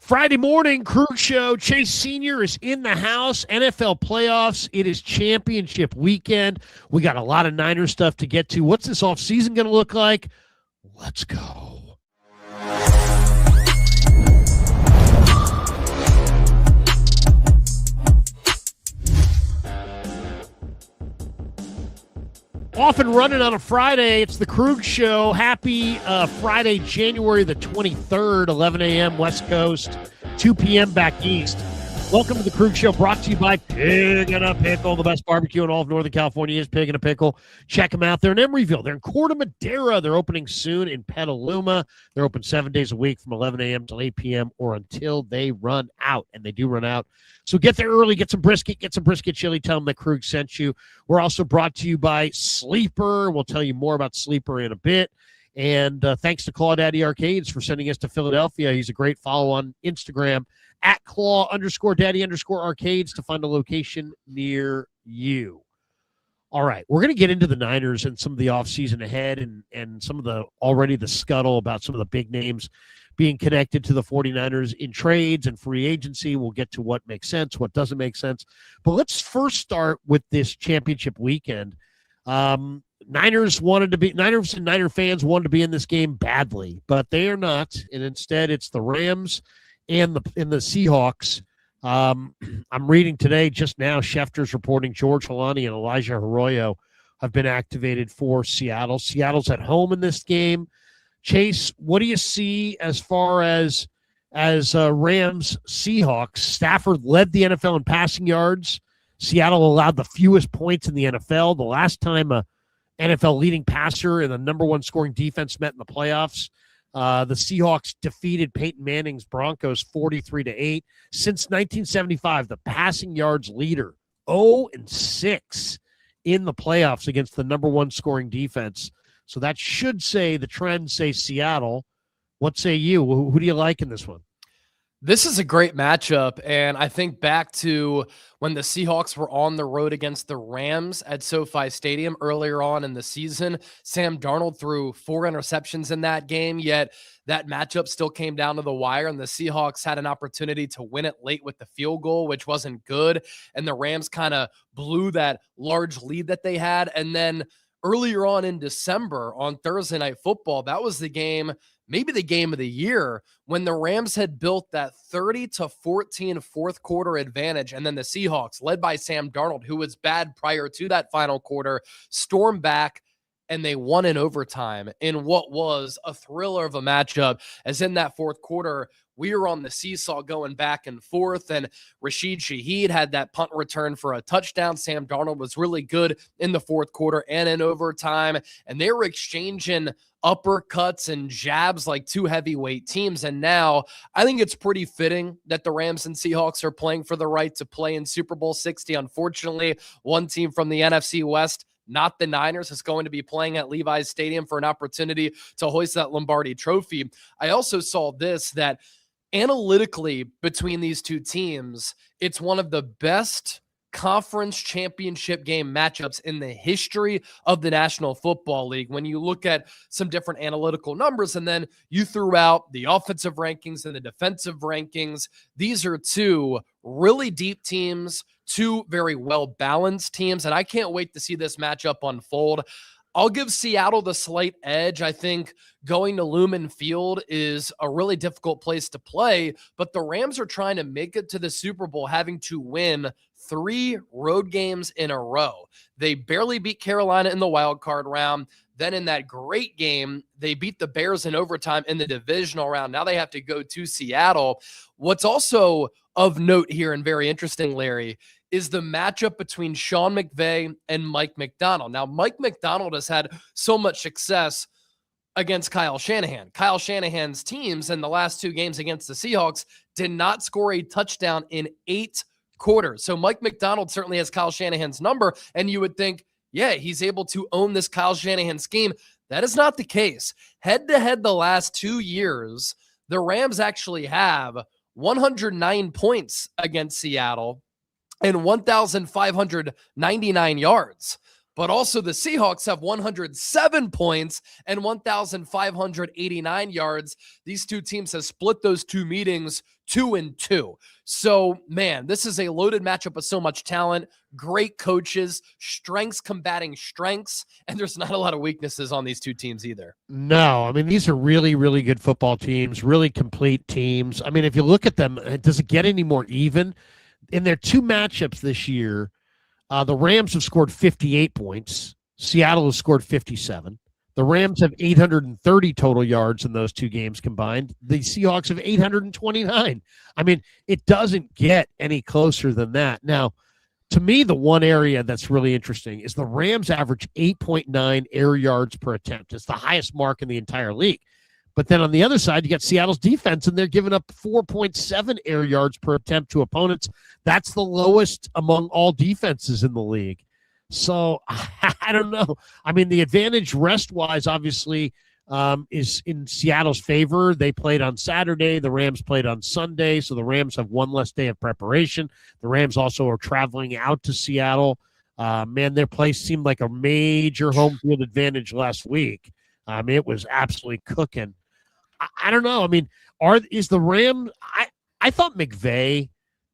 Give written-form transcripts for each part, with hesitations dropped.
Friday morning, Krueger Show. Chase Sr. is in the house. NFL playoffs. It is championship weekend. We got a lot of Niners stuff to get to. What's this offseason going to look like? Let's go. Off and running on a Friday. It's the Krueger Show. Happy Friday, January the 23rd, 11 a.m. West Coast, 2 p.m. back east. Welcome to the Krueger Show, brought to you by Pig and a Pickle. The best barbecue in all of Northern California is Pig and a Pickle. Check them out. They're in Emeryville. They're in Corte Madera. They're opening soon in Petaluma. They're open 7 days a week from 11 a.m. till 8 p.m. or until they run out, and they do run out. So get there early, get some brisket chili. Tell them that Krug sent you. We're also brought to you by Sleeper. We'll tell you more about Sleeper in a bit. And thanks to Claw-Daddy Arcades for sending us to Philadelphia. He's a great follow on Instagram at Claw_Daddy_Arcades to find a location near you. All right, we're going to get into the Niners and some of the offseason ahead and some of the scuttle about some of the big names being connected to the 49ers in trades and free agency. We'll get to what makes sense, what doesn't make sense. But let's first start with this championship weekend. Niners and Niner fans wanted to be in this game badly, but they are not. And instead, it's the Rams and the Seahawks. I'm reading today, just now, Schefter's reporting George Holani and Elijah Arroyo have been activated for Seattle. Seattle's at home in this game. Chase, what do you see as far as Rams Seahawks? Stafford led the NFL in passing yards. Seattle allowed the fewest points in the NFL. The last time a NFL leading passer and the number one scoring defense met in the playoffs, the Seahawks defeated Peyton Manning's Broncos 43-8. Since 1975, the passing yards leader, 0-6 in the playoffs against the number one scoring defense. So that should say the trends say Seattle. What say you? Who do you like in this one? This is a great matchup, and I think back to when the Seahawks were on the road against the Rams at SoFi Stadium earlier on in the season. Sam Darnold threw 4 interceptions in that game, yet that matchup still came down to the wire, and the Seahawks had an opportunity to win it late with the field goal, which wasn't good, and the Rams kind of blew that large lead that they had. And then earlier on in December on Thursday Night Football, that was the game, maybe the game of the year, when the Rams had built that 30-14 fourth quarter advantage. And then the Seahawks, led by Sam Darnold, who was bad prior to that final quarter, stormed back and they won in overtime in what was a thriller of a matchup, as in that fourth quarter, we were on the seesaw going back and forth, and Rashid Shaheed had that punt return for a touchdown. Sam Darnold was really good in the fourth quarter and in overtime, and they were exchanging uppercuts and jabs like two heavyweight teams. And now I think it's pretty fitting that the Rams and Seahawks are playing for the right to play in Super Bowl 60. Unfortunately, one team from the NFC West, not the Niners, is going to be playing at Levi's Stadium for an opportunity to hoist that Lombardi trophy. I also saw this, that analytically between these two teams, it's one of the best conference championship game matchups in the history of the National Football League. When you look at some different analytical numbers and then you threw out the offensive rankings and the defensive rankings, these are two really deep teams, two very well-balanced teams, and I can't wait to see this matchup unfold. I'll give Seattle the slight edge. I think going to Lumen Field is a really difficult place to play, but the Rams are trying to make it to the Super Bowl, having to win 3 road games in a row. They barely beat Carolina in the wild card round. Then in that great game, they beat the Bears in overtime in the divisional round. Now they have to go to Seattle. What's also of note here and very interesting, Larry, is the matchup between Sean McVay and Mike Macdonald. Now, Mike Macdonald has had so much success against Kyle Shanahan. Kyle Shanahan's teams in the last 2 games against the Seahawks did not score a touchdown in 8 quarters. So Mike Macdonald certainly has Kyle Shanahan's number, and you would think, yeah, he's able to own this Kyle Shanahan scheme. That is not the case. Head-to-head the last 2 years, the Rams actually have 109 points against Seattle and 1,599 yards. but also the Seahawks have 107 points and 1,589 yards. These two teams have split those two meetings 2-2. So, man, this is a loaded matchup with so much talent, great coaches, strengths combating strengths, and there's not a lot of weaknesses on these two teams either. No, I mean, these are really, really good football teams, really complete teams. I mean, if you look at them, does it get any more even? In their two matchups this year, the Rams have scored 58 points. Seattle has scored 57. The Rams have 830 total yards in those two games combined. The Seahawks have 829. I mean, it doesn't get any closer than that. Now, to me, the one area that's really interesting is the Rams average 8.9 air yards per attempt. It's the highest mark in the entire league. But then on the other side, you got Seattle's defense, and they're giving up 4.7 air yards per attempt to opponents. That's the lowest among all defenses in the league. So I don't know. I mean, the advantage rest-wise, obviously, is in Seattle's favor. They played on Saturday. The Rams played on Sunday, so the Rams have one less day of preparation. The Rams also are traveling out to Seattle. Man, their place seemed like a major home field advantage last week. It was absolutely cooking. I don't know. I mean, is the Ram? I thought McVay.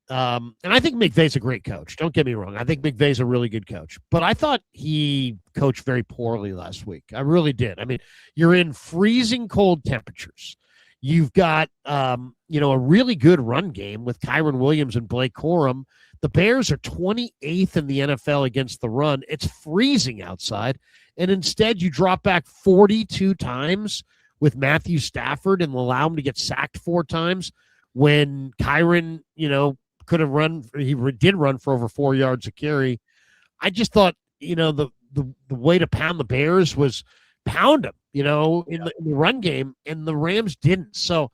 And I think McVay's a great coach. Don't get me wrong. I think McVay's a really good coach. But I thought he coached very poorly last week. I really did. I mean, you're in freezing cold temperatures. You've got, a really good run game with Kyron Williams and Blake Corum. The Bears are 28th in the NFL against the run. It's freezing outside. And instead, you drop back 42 times with Matthew Stafford and allow him to get sacked 4 times when Kyron, could have run. He did run for over 4 yards a carry. I just thought, the way to pound the Bears was pound them, in the run game, and the Rams didn't. So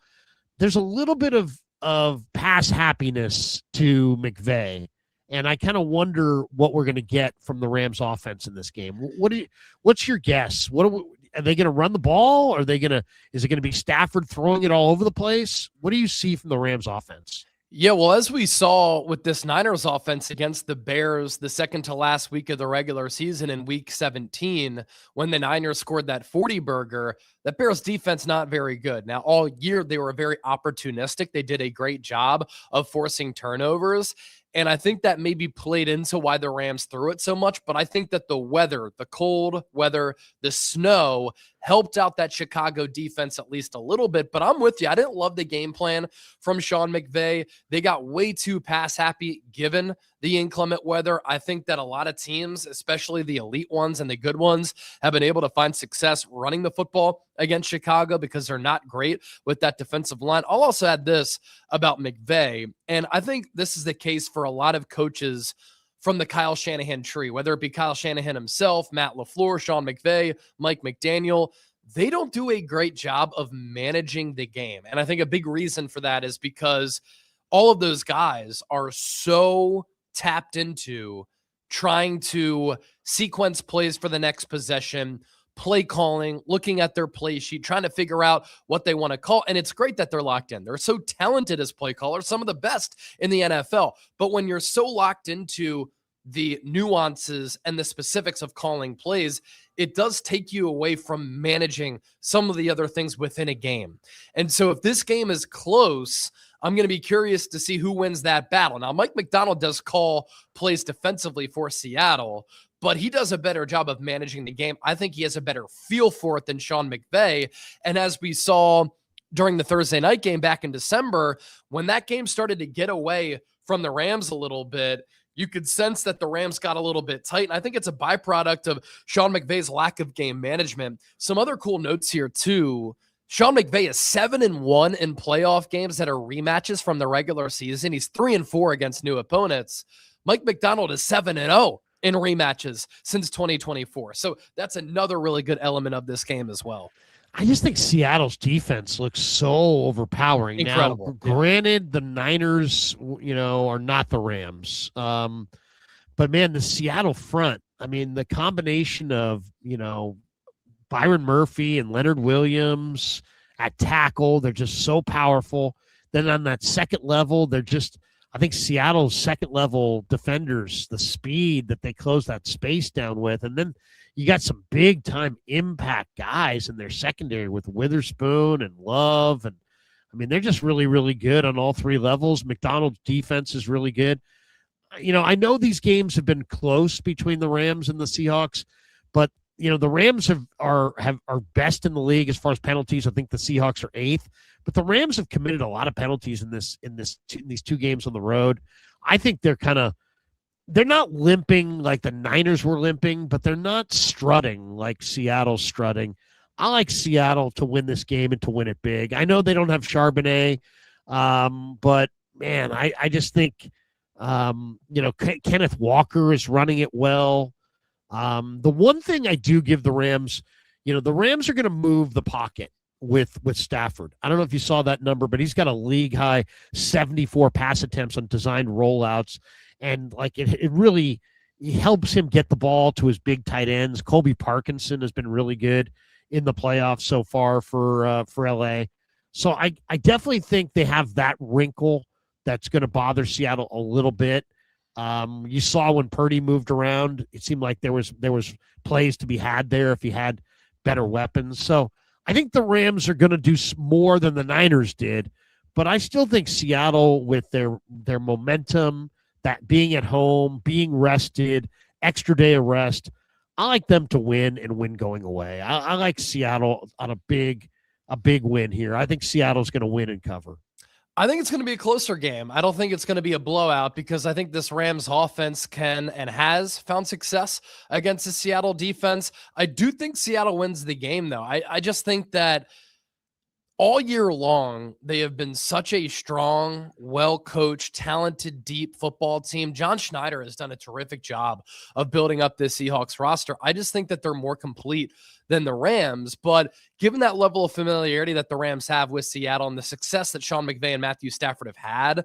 there's a little bit of pass happiness to McVay, and I kind of wonder what we're going to get from the Rams offense in this game. What's your guess? Are they going to run the ball? Is it going to be Stafford throwing it all over the place? What do you see from the Rams offense? Yeah, well, as we saw with this Niners offense against the Bears the second to last week of the regular season in week 17, when the Niners scored that 40-burger, that Bears defense not very good. Now, all year they were very opportunistic. They did a great job of forcing turnovers. And I think that maybe played into why the Rams threw it so much. But I think that the weather, the cold weather, the snow helped out that Chicago defense at least a little bit. But I'm with you. I didn't love the game plan from Sean McVay. They got way too pass happy given the inclement weather. I think that a lot of teams, especially the elite ones and the good ones, have been able to find success running the football against Chicago because they're not great with that defensive line. I'll also add this about McVay, and I think this is the case for a lot of coaches from the Kyle Shanahan tree, whether it be Kyle Shanahan himself, Matt LaFleur, Sean McVay, Mike McDaniel. They don't do a great job of managing the game. And I think a big reason for that is because all of those guys are so tapped into trying to sequence plays for the next possession, play calling, looking at their play sheet, trying to figure out what they want to call. And it's great that they're locked in. They're so talented as play callers, some of the best in the NFL. But when you're so locked into the nuances and the specifics of calling plays, it does take you away from managing some of the other things within a game. And so if this game is close, I'm going to be curious to see who wins that battle. Now, Mike McDonald does call plays defensively for Seattle, but he does a better job of managing the game. I think he has a better feel for it than Sean McVay. And as we saw during the Thursday night game back in December, when that game started to get away from the Rams a little bit, you could sense that the Rams got a little bit tight. And I think it's a byproduct of Sean McVay's lack of game management. Some other cool notes here, too. Sean McVay is 7-1 in playoff games that are rematches from the regular season. He's 3-4 against new opponents. Mike McDonald is 7-0 in rematches since 2024. So that's another really good element of this game as well. I just think Seattle's defense looks so overpowering. Incredible. Now, granted, the Niners, are not the Rams. But, man, the Seattle front, I mean, the combination of, Byron Murphy and Leonard Williams at tackle, they're just so powerful. Then on that second level, they're just I think Seattle's second-level defenders, the speed that they close that space down with, and then you got some big-time impact guys in their secondary with Witherspoon and Love, and I mean, they're just really, really good on all three levels. McDonald's defense is really good. I know these games have been close between the Rams and the Seahawks, but the Rams are best in the league as far as penalties. I think the Seahawks are 8th, but the Rams have committed a lot of penalties in these 2 games on the road. I think they're not limping like the Niners were limping, but they're not strutting like Seattle's strutting. I like Seattle to win this game and to win it big. I know they don't have Charbonnet, but man, I just think Kenneth Walker is running it well. The one thing I do give the Rams, the Rams are going to move the pocket with Stafford. I don't know if you saw that number, but he's got a league high 74 pass attempts on designed rollouts. And like it really helps him get the ball to his big tight ends. Colby Parkinson has been really good in the playoffs so far for LA. So I definitely think they have that wrinkle that's going to bother Seattle a little bit. You saw when Purdy moved around, it seemed like there was plays to be had there if he had better weapons. So I think the Rams are going to do more than the Niners did, but I still think Seattle, with their momentum, that being at home, being rested, extra day of rest, I like them to win and win going away. I like Seattle on a big win here. I think Seattle's going to win and cover. I think it's going to be a closer game. I don't think it's going to be a blowout because I think this Rams offense can and has found success against the Seattle defense. I do think Seattle wins the game, though. I just think that all year long, they have been such a strong, well-coached, talented, deep football team. John Schneider has done a terrific job of building up this Seahawks roster. I just think that they're more complete than the Rams. But given that level of familiarity that the Rams have with Seattle and the success that Sean McVay and Matthew Stafford have had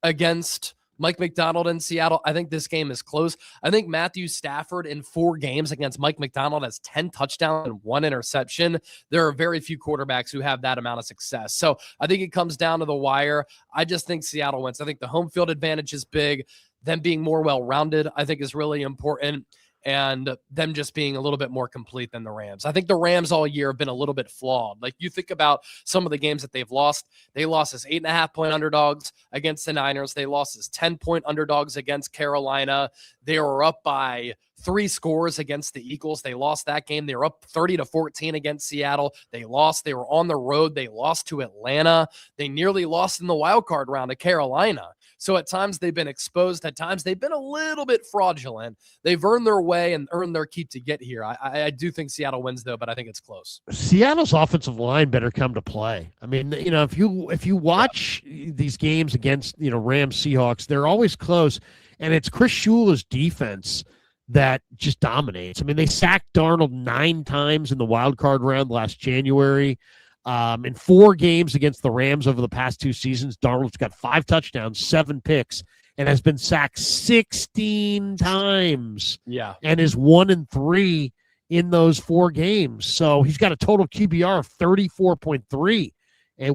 against Mike McDonald in Seattle, I think this game is close. I think Matthew Stafford in 4 games against Mike McDonald has 10 touchdowns and 1 interception. There are very few quarterbacks who have that amount of success. So I think it comes down to the wire. I just think Seattle wins. I think the home field advantage is big. Them being more well-rounded, I think, is really important. And them just being a little bit more complete than the Rams. I think the Rams all year have been a little bit flawed. Like, you think about some of the games that they've lost. They lost as 8.5-point underdogs against the Niners. They lost as 10-point underdogs against Carolina. They were up by 3 scores against the Eagles. They lost that game. They were up 30-14 against Seattle. They lost. They were on the road. They lost to Atlanta. They nearly lost in the wild card round to Carolina. So at times they've been exposed. At times they've been a little bit fraudulent. They've earned their way and earned their keep to get here. I do think Seattle wins, though, but I think it's close. Seattle's offensive line better come to play. I mean, if you watch these games against, Rams, Seahawks, they're always close, and it's Chris Shula's defense that just dominates. I mean, they sacked Darnold 9 times in the wild card round last January. In 4 games against the Rams over the past 2 seasons, Darnold's got 5 touchdowns, 7 picks, and has been sacked 16 times. Yeah. And is 1-3 in those 4 games. So he's got a total QBR of 34.3,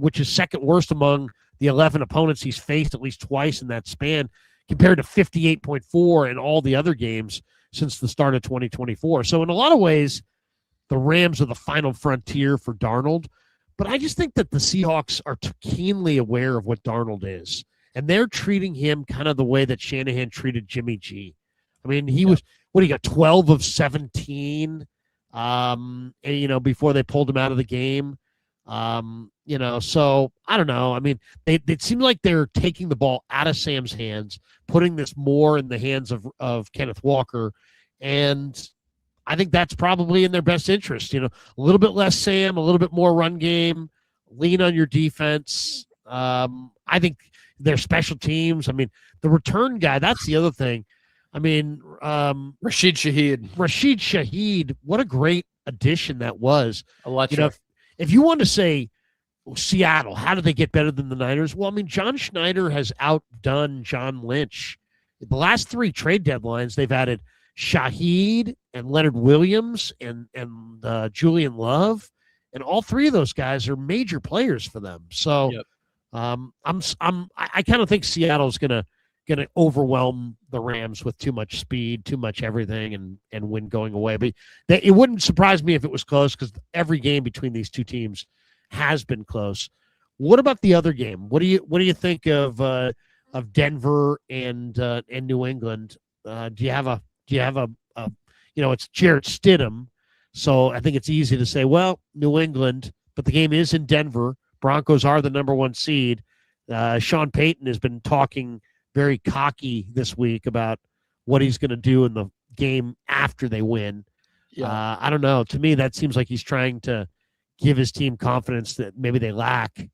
which is second worst among the 11 opponents he's faced at least twice in that span, compared to 58.4 in all the other games since the start of 2024. So in a lot of ways, the Rams are the final frontier for Darnold. But I just think that the Seahawks are keenly aware of what Darnold is, and they're treating him kind of the way that Shanahan treated Jimmy G. I mean, he was, he got 12 of 17, before they pulled him out of the game. So I don't know. I mean, it seemed like they're taking the ball out of Sam's hands, putting this more in the hands of Kenneth Walker, and I think that's probably in their best interest. A little bit less Sam, a little bit more run game, lean on your defense. I think their special teams. I mean, the return guy, that's the other thing. I mean, Rashid Shaheed, what a great addition that was. Electric. If you want to say Seattle, how did they get better than the Niners? Well, I mean, John Schneider has outdone John Lynch. The last 3 trade deadlines, they've added Shaheed and Leonard Williams and Julian Love, and all 3 of those guys are major players for them. So, I kind of think Seattle's going to going to overwhelm the Rams with too much speed, too much everything, and win going away. But it wouldn't surprise me if it was close because every game between these two teams has been close. What about the other game? What do you think of Denver and New England? Do you have a it's Jarrett Stidham, so I think it's easy to say, well, New England, but the game is in Denver. Broncos are the number 1 seed. Sean Payton has been talking very cocky this week about what he's going to do in the game after they win. Yeah. I don't know. To me, that seems like he's trying to give his team confidence that maybe they lack.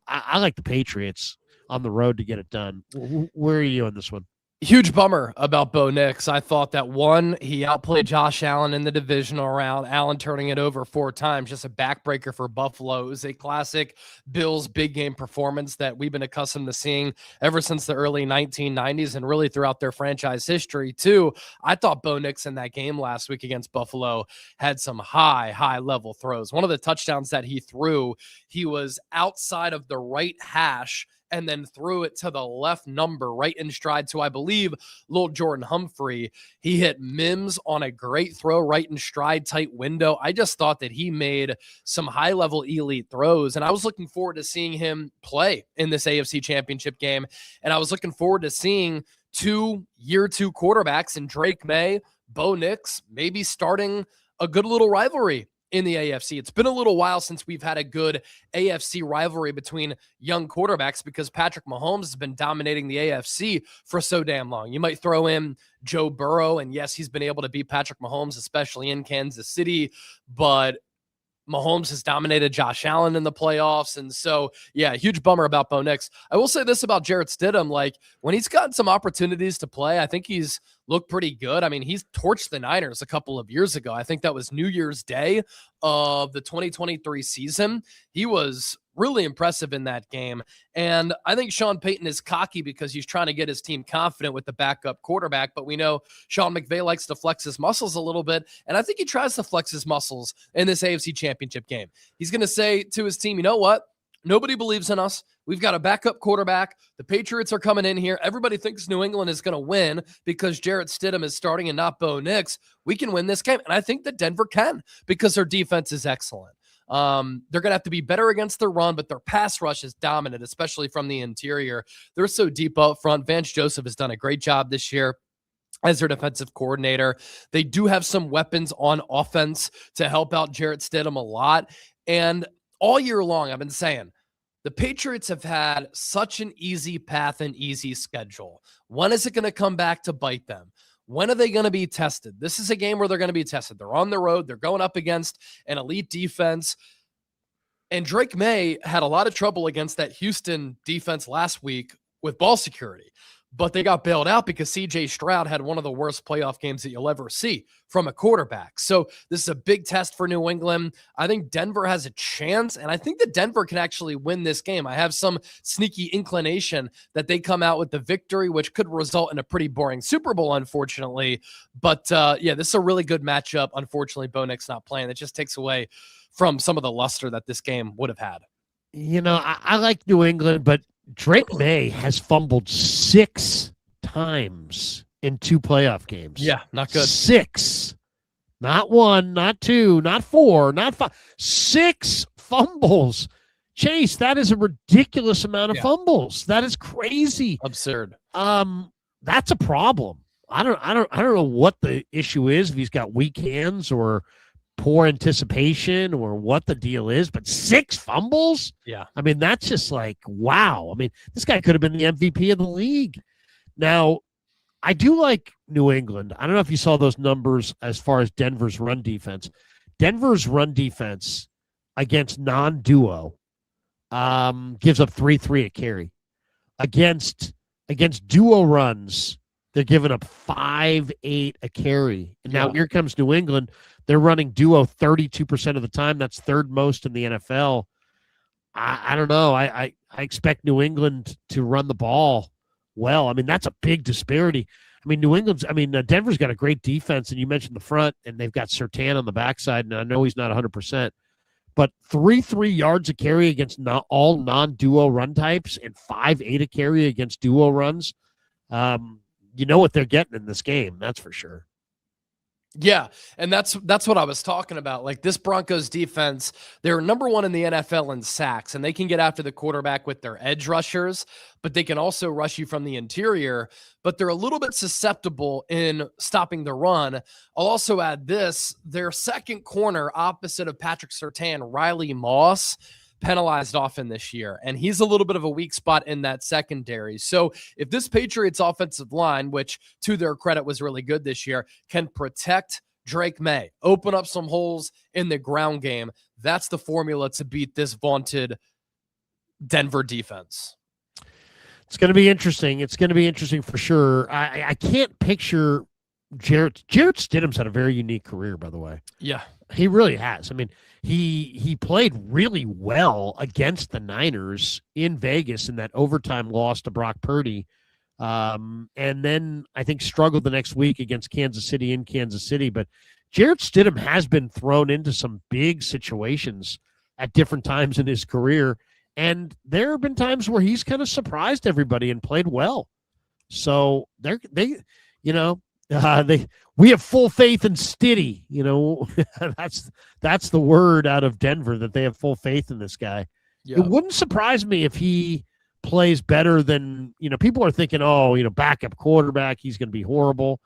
I like the Patriots on the road to get it done. Where are you on this one? Huge bummer about Bo Nix. I thought that he outplayed Josh Allen in the divisional round. Allen turning it over 4 times, just a backbreaker for Buffalo. It was a classic Bills big game performance that we've been accustomed to seeing ever since the early 1990s and really throughout their franchise history too. I thought Bo Nix in that game last week against Buffalo had some high level throws. One of the touchdowns that he threw, he was outside of the right hash and then threw it to the left number right in stride to, I believe, little Jordan Humphrey. He hit Mims on a great throw right in stride, tight window. I just thought that he made some high-level elite throws, and I was looking forward to seeing him play in this AFC Championship game, and I was looking forward to seeing 2 year 2 quarterbacks in Drake May, Bo Nix, maybe starting a good little rivalry in the AFC. It's been a little while since we've had a good AFC rivalry between young quarterbacks because Patrick Mahomes has been dominating the AFC for so damn long. You might throw in Joe Burrow, and yes, he's been able to beat Patrick Mahomes, especially in Kansas City, but Mahomes has dominated Josh Allen in the playoffs. And so, yeah, huge bummer about Bo Nix. I will say this about Jarrett Stidham. Like, when he's gotten some opportunities to play, I think he's looked pretty good. I mean, he's torched the Niners a couple of years ago. I think that was New Year's Day of the 2023 season. He was really impressive in that game. And I think Sean Payton is cocky because he's trying to get his team confident with the backup quarterback. But we know Sean McVay likes to flex his muscles a little bit. And I think he tries to flex his muscles in this AFC Championship game. He's going to say to his team, you know what? Nobody believes in us. We've got a backup quarterback. The Patriots are coming in here. Everybody thinks New England is going to win because Jarrett Stidham is starting and not Bo Nix. We can win this game. And I think that Denver can because their defense is excellent. They're going to have to be better against their run, but their pass rush is dominant, especially from the interior. They're so deep up front. Vance Joseph has done a great job this year as their defensive coordinator. They do have some weapons on offense to help out Jarrett Stidham a lot. And all year long, I've been saying, the Patriots have had such an easy path and easy schedule. When is it going to come back to bite them? When are they going to be tested? This is a game where they're going to be tested. They're on the road. They're going up against an elite defense. And Drake May had a lot of trouble against that Houston defense last week with ball security. But they got bailed out because C.J. Stroud had one of the worst playoff games that you'll ever see from a quarterback. So this is a big test for New England. I think Denver has a chance, and I think that Denver can actually win this game. I have some sneaky inclination that they come out with the victory, which could result in a pretty boring Super Bowl, unfortunately. But, yeah, this is a really good matchup. Unfortunately, Bo Nix not playing. It just takes away from some of the luster that this game would have had. You know, I like New England, but Drake May has fumbled 6 times in 2 playoff games. Yeah, not good. 6. Not 1, not 2, not 4, not 5. 6 fumbles. Chase, that is a ridiculous amount of fumbles. That is crazy. Absurd. That's a problem. I don't know what the issue is, if he's got weak hands or poor anticipation or what the deal is, but 6 fumbles? Yeah. I mean, that's just like, wow. I mean, this guy could have been the MVP of the league. Now, I do like New England. I don't know if you saw those numbers as far as Denver's run defense. Denver's run defense against non-duo gives up 3.3 a carry. Against duo runs, they're giving up 5.8 a carry. And now here comes New England. They're running duo 32% of the time. That's third most in the NFL. I don't know. I expect New England to run the ball well. I mean, that's a big disparity. I mean, Denver's got a great defense, and you mentioned the front, and they've got Surtain on the backside, and I know he's not 100%. But 3.3 yards a carry against all non-duo run types and 5.8 a carry against duo runs. you know what they're getting in this game. That's for sure. Yeah, and that's what I was talking about. Like this Broncos defense, they're number 1 in the NFL in sacks, and they can get after the quarterback with their edge rushers, but they can also rush you from the interior, but they're a little bit susceptible in stopping the run. I'll also add this, their second corner opposite of Patrick Surtain, Riley Moss, penalized often this year, and he's a little bit of a weak spot in that secondary. So if this Patriots offensive line, which to their credit was really good this year, can protect Drake May, open up some holes in the ground game, that's the formula to beat this vaunted Denver defense. It's going to be interesting. It's going to be interesting for sure. I can't picture Jarrett Stidham's had a very unique career, by the way. Yeah. He really has. I mean, he played really well against the Niners in Vegas in that overtime loss to Brock Purdy. And then I think struggled the next week against Kansas City in Kansas City. But Jarrett Stidham has been thrown into some big situations at different times in his career. And there have been times where he's kind of surprised everybody and played well. So we have full faith in Stiddy. That's the word out of Denver, that they have full faith in this guy. Yep. It wouldn't surprise me if he plays better than, people are thinking, backup quarterback, he's going to be horrible.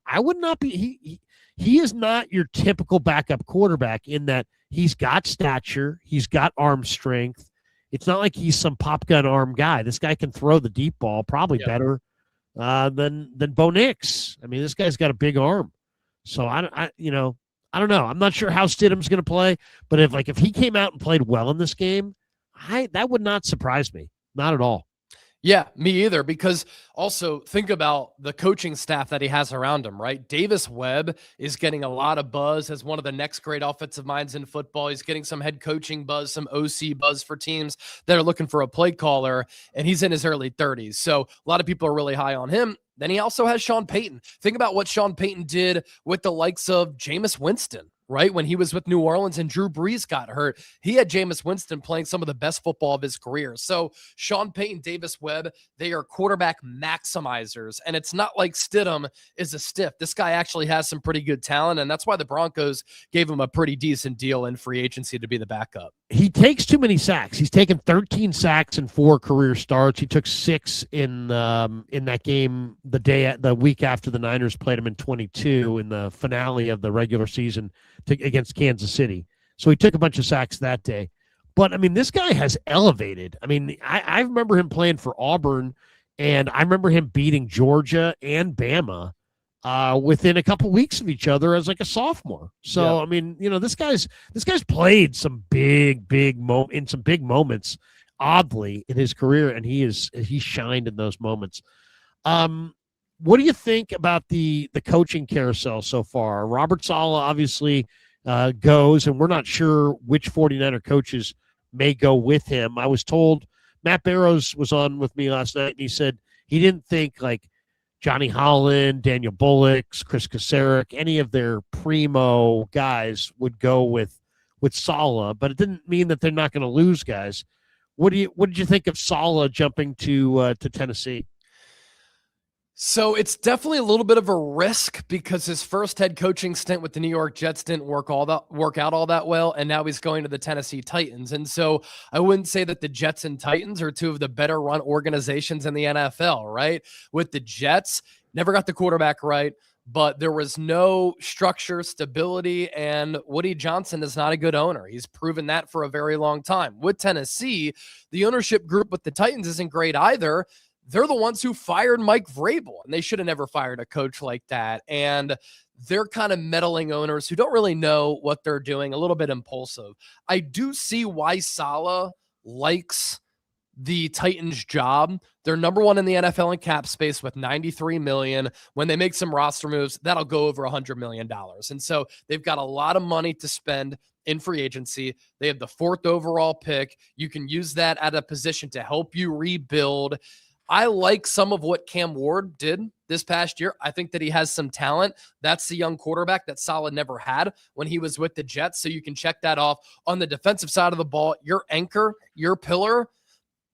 I would not be. He is not your typical backup quarterback in that he's got stature, he's got arm strength. It's not like he's some pop gun arm guy. This guy can throw the deep ball probably better than Bo Nix. I mean, this guy's got a big arm. So I don't know. I'm not sure how Stidham's going to play, but if he came out and played well in this game, that would not surprise me. Not at all. Yeah, me either, because also think about the coaching staff that he has around him, right? Davis Webb is getting a lot of buzz as one of the next great offensive minds in football. He's getting some head coaching buzz, some OC buzz for teams that are looking for a play caller, and he's in his early 30s. So a lot of people are really high on him. Then he also has Sean Payton. Think about what Sean Payton did with the likes of Jameis Winston, right? When he was with New Orleans and Drew Brees got hurt, he had Jameis Winston playing some of the best football of his career. So Sean Payton, Davis Webb, they are quarterback maximizers. And it's not like Stidham is a stiff. This guy actually has some pretty good talent. And that's why the Broncos gave him a pretty decent deal in free agency to be the backup. He takes too many sacks. He's taken 13 sacks in 4 career starts. He took 6 in that game the week after the Niners played him in 22 in the finale of the regular season against Kansas City. So he took a bunch of sacks that day. But, I mean, this guy has elevated. I mean, I remember him playing for Auburn, and I remember him beating Georgia and Bama within a couple weeks of each other as like a sophomore. So, yeah. I mean, this guy's played some big in some big moments, oddly, in his career, and he shined in those moments. What do you think about the coaching carousel so far? Robert Saleh obviously goes, and we're not sure which 49er coaches may go with him. I was told Matt Barrows was on with me last night, and he said he didn't think like Johnny Holland, Daniel Bullock, Chris Kasarik, any of their primo guys would go with Saleh, but it didn't mean that they're not going to lose guys. What did you think of Saleh jumping to Tennessee? So it's definitely a little bit of a risk because his first head coaching stint with the New York Jets didn't work out all that well, and now he's going to the Tennessee Titans. And so I wouldn't say that the Jets and Titans are two of the better run organizations in the NFL, right? With the Jets, never got the quarterback right, but there was no structure, stability, and Woody Johnson is not a good owner. He's proven that for a very long time. With Tennessee, the ownership group with the Titans isn't great either. They're the ones who fired Mike Vrabel, and they should have never fired a coach like that. And they're kind of meddling owners who don't really know what they're doing, a little bit impulsive. I do see why Saleh likes the Titans job. They're number 1 in the NFL in cap space with $93 million. When they make some roster moves, that'll go over $100 million. And so they've got a lot of money to spend in free agency. They have the 4th overall pick. You can use that at a position to help you rebuild. I like some of what Cam Ward did this past year. I think that he has some talent. That's the young quarterback that Saleh never had when he was with the Jets. So you can check that off. On the defensive side of the ball, your anchor, your pillar,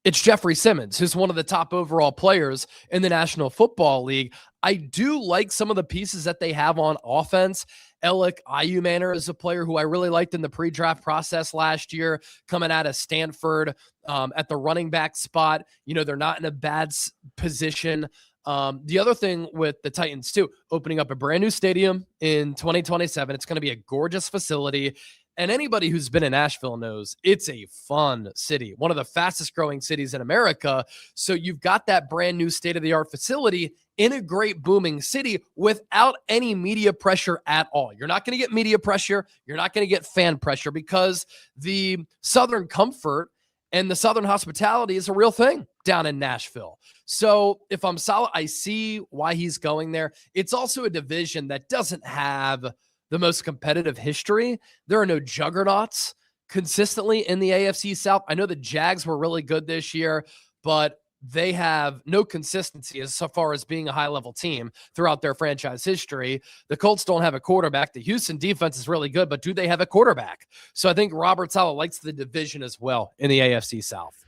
It's Jeffrey Simmons, who's one of the top overall players in the National Football League. I do like some of the pieces that they have on offense. Alec Ayumaner is a player who I really liked in the pre-draft process last year, coming out of Stanford at the running back spot. They're not in a bad position. The other thing with the Titans, too, opening up a brand new stadium in 2027. It's going to be a gorgeous facility. And anybody who's been in Nashville knows it's a fun city, one of the fastest growing cities in America. So you've got that brand new state-of-the-art facility in a great booming city without any media pressure at all. You're not going to get media pressure. You're not going to get fan pressure because the Southern comfort and the Southern hospitality is a real thing down in Nashville. So if I'm solid, I see why he's going there. It's also a division that doesn't have the most competitive history. There are no juggernauts consistently in the AFC South. I know the Jags were really good this year, but they have no consistency as far as being a high-level team throughout their franchise history. The Colts don't have a quarterback. The Houston defense is really good, but do they have a quarterback? So I think Robert Saleh likes the division as well in the AFC South.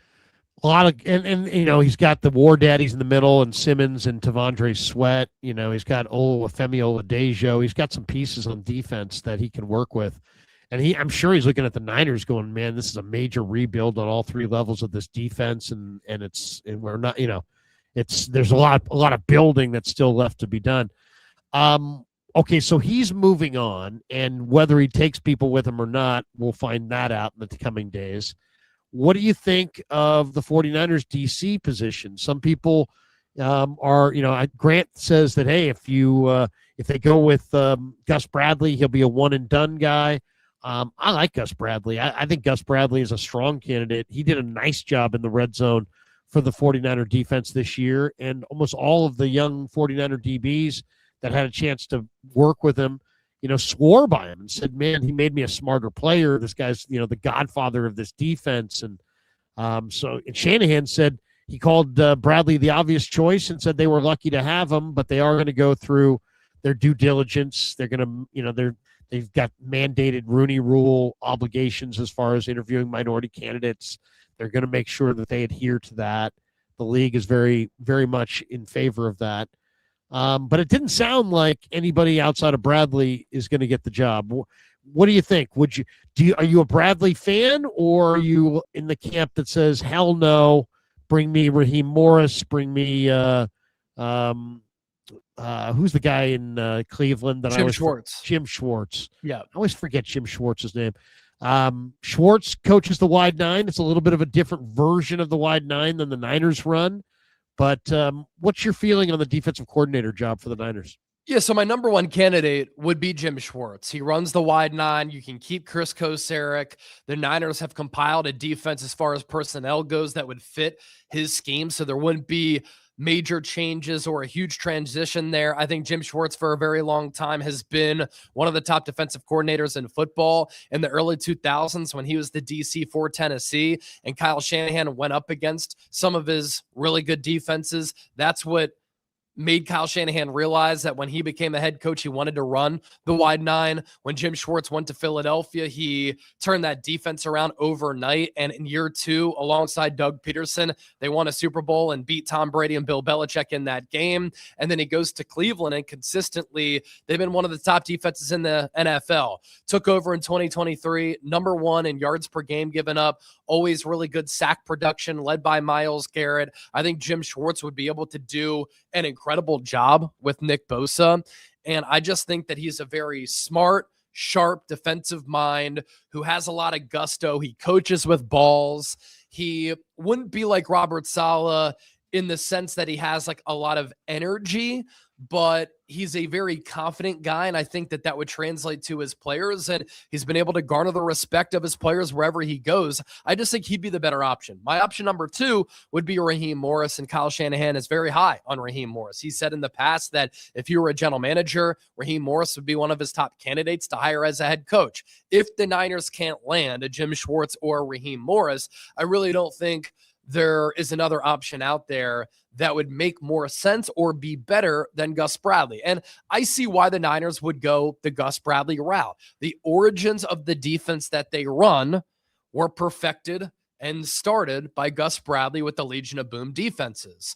A lot of, and he's got the War Daddies in the middle and Simmons and Tavondre Sweat. He's got Olufemi Oladejo. He's got some pieces on defense that he can work with. And I'm sure he's looking at the Niners going, man, this is a major rebuild on all three levels of this defense. And we're not, there's a lot of building that's still left to be done. Okay, so he's moving on, and whether he takes people with him or not, we'll find that out in the coming days. What do you think of the 49ers DC position? Some people Grant says that, hey, if they go with Gus Bradley, he'll be a one and done guy. I like Gus Bradley. I think Gus Bradley is a strong candidate. He did a nice job in the red zone for the 49er defense this year, and almost all of the young 49er DBs that had a chance to work with him, swore by him and said, man, he made me a smarter player. This guy's, the godfather of this defense. And Shanahan said he called Bradley the obvious choice and said they were lucky to have him, but they are going to go through their due diligence. They're going to, they've got mandated Rooney Rule obligations as far as interviewing minority candidates. They're going to make sure that they adhere to that. The league is very, very much in favor of that. But it didn't sound like anybody outside of Bradley is going to get the job. What do you think? Are you a Bradley fan, or are you in the camp that says, hell no, bring me Raheem Morris, bring me who's the guy in Cleveland that Jim Schwartz. Jim Schwartz. Yeah. I always forget Jim Schwartz's name. Schwartz coaches the wide nine. It's a little bit of a different version of the wide nine than the Niners run. But what's your feeling on the defensive coordinator job for the Niners? Yeah, so my number one candidate would be Jim Schwartz. He runs the wide nine. You can keep Chris Kosarek. The Niners have compiled a defense as far as personnel goes that would fit his scheme, so there wouldn't be major changes or a huge transition there. I think Jim Schwartz for a very long time has been one of the top defensive coordinators in football. In the early 2000s, when he was the DC for Tennessee and Kyle Shanahan went up against some of his really good defenses, that's what made Kyle Shanahan realize that when he became a head coach, he wanted to run the wide nine. When Jim Schwartz went to Philadelphia, he turned that defense around overnight. And in year two, alongside Doug Peterson, they won a Super Bowl and beat Tom Brady and Bill Belichick in that game. And then he goes to Cleveland, and consistently, they've been one of the top defenses in the NFL. Took over in 2023, number one in yards per game given up, always really good sack production led by Myles Garrett. I think Jim Schwartz would be able to do an incredible job with Nick Bosa. And I just think that he's a very smart, sharp defensive mind who has a lot of gusto. He coaches with balls. He wouldn't be like Robert Saleh in the sense that he has like a lot of energy, but he's a very confident guy. And I think that that would translate to his players, and he's been able to garner the respect of his players wherever he goes. I just think he'd be the better option. My option number two would be Raheem Morris, and Kyle Shanahan is very high on Raheem Morris. He said in the past that if you were a general manager, Raheem Morris would be one of his top candidates to hire as a head coach. If the Niners can't land a Jim Schwartz or Raheem Morris, I really don't think there is another option out there that would make more sense or be better than Gus Bradley. And I see why the Niners would go the Gus Bradley route. The origins of the defense that they run were perfected and started by Gus Bradley with the Legion of Boom defenses.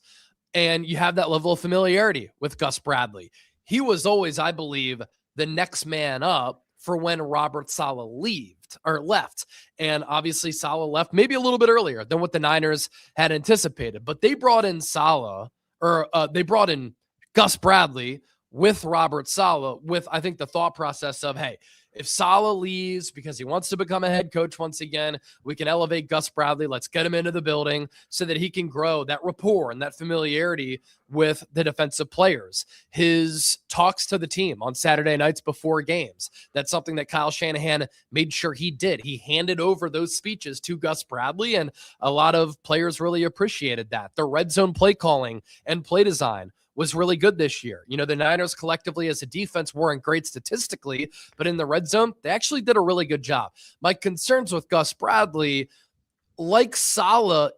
And you have that level of familiarity with Gus Bradley. He was always, I believe, the next man up for when Robert Saleh left. And obviously Saleh left maybe a little bit earlier than what the Niners had anticipated. But they brought in they brought in Gus Bradley with Robert Saleh with, I think, the thought process of, hey, if Saleh leaves because he wants to become a head coach once again, we can elevate Gus Bradley. Let's get him into the building so that he can grow that rapport and that familiarity with the defensive players. His talks to the team on Saturday nights before games, that's something that Kyle Shanahan made sure he did. He handed over those speeches to Gus Bradley, and a lot of players really appreciated that. The red zone play calling and play design was really good this year. You know, the Niners collectively as a defense weren't great statistically, but in the red zone, they actually did a really good job. My concerns with Gus Bradley, like Saleh,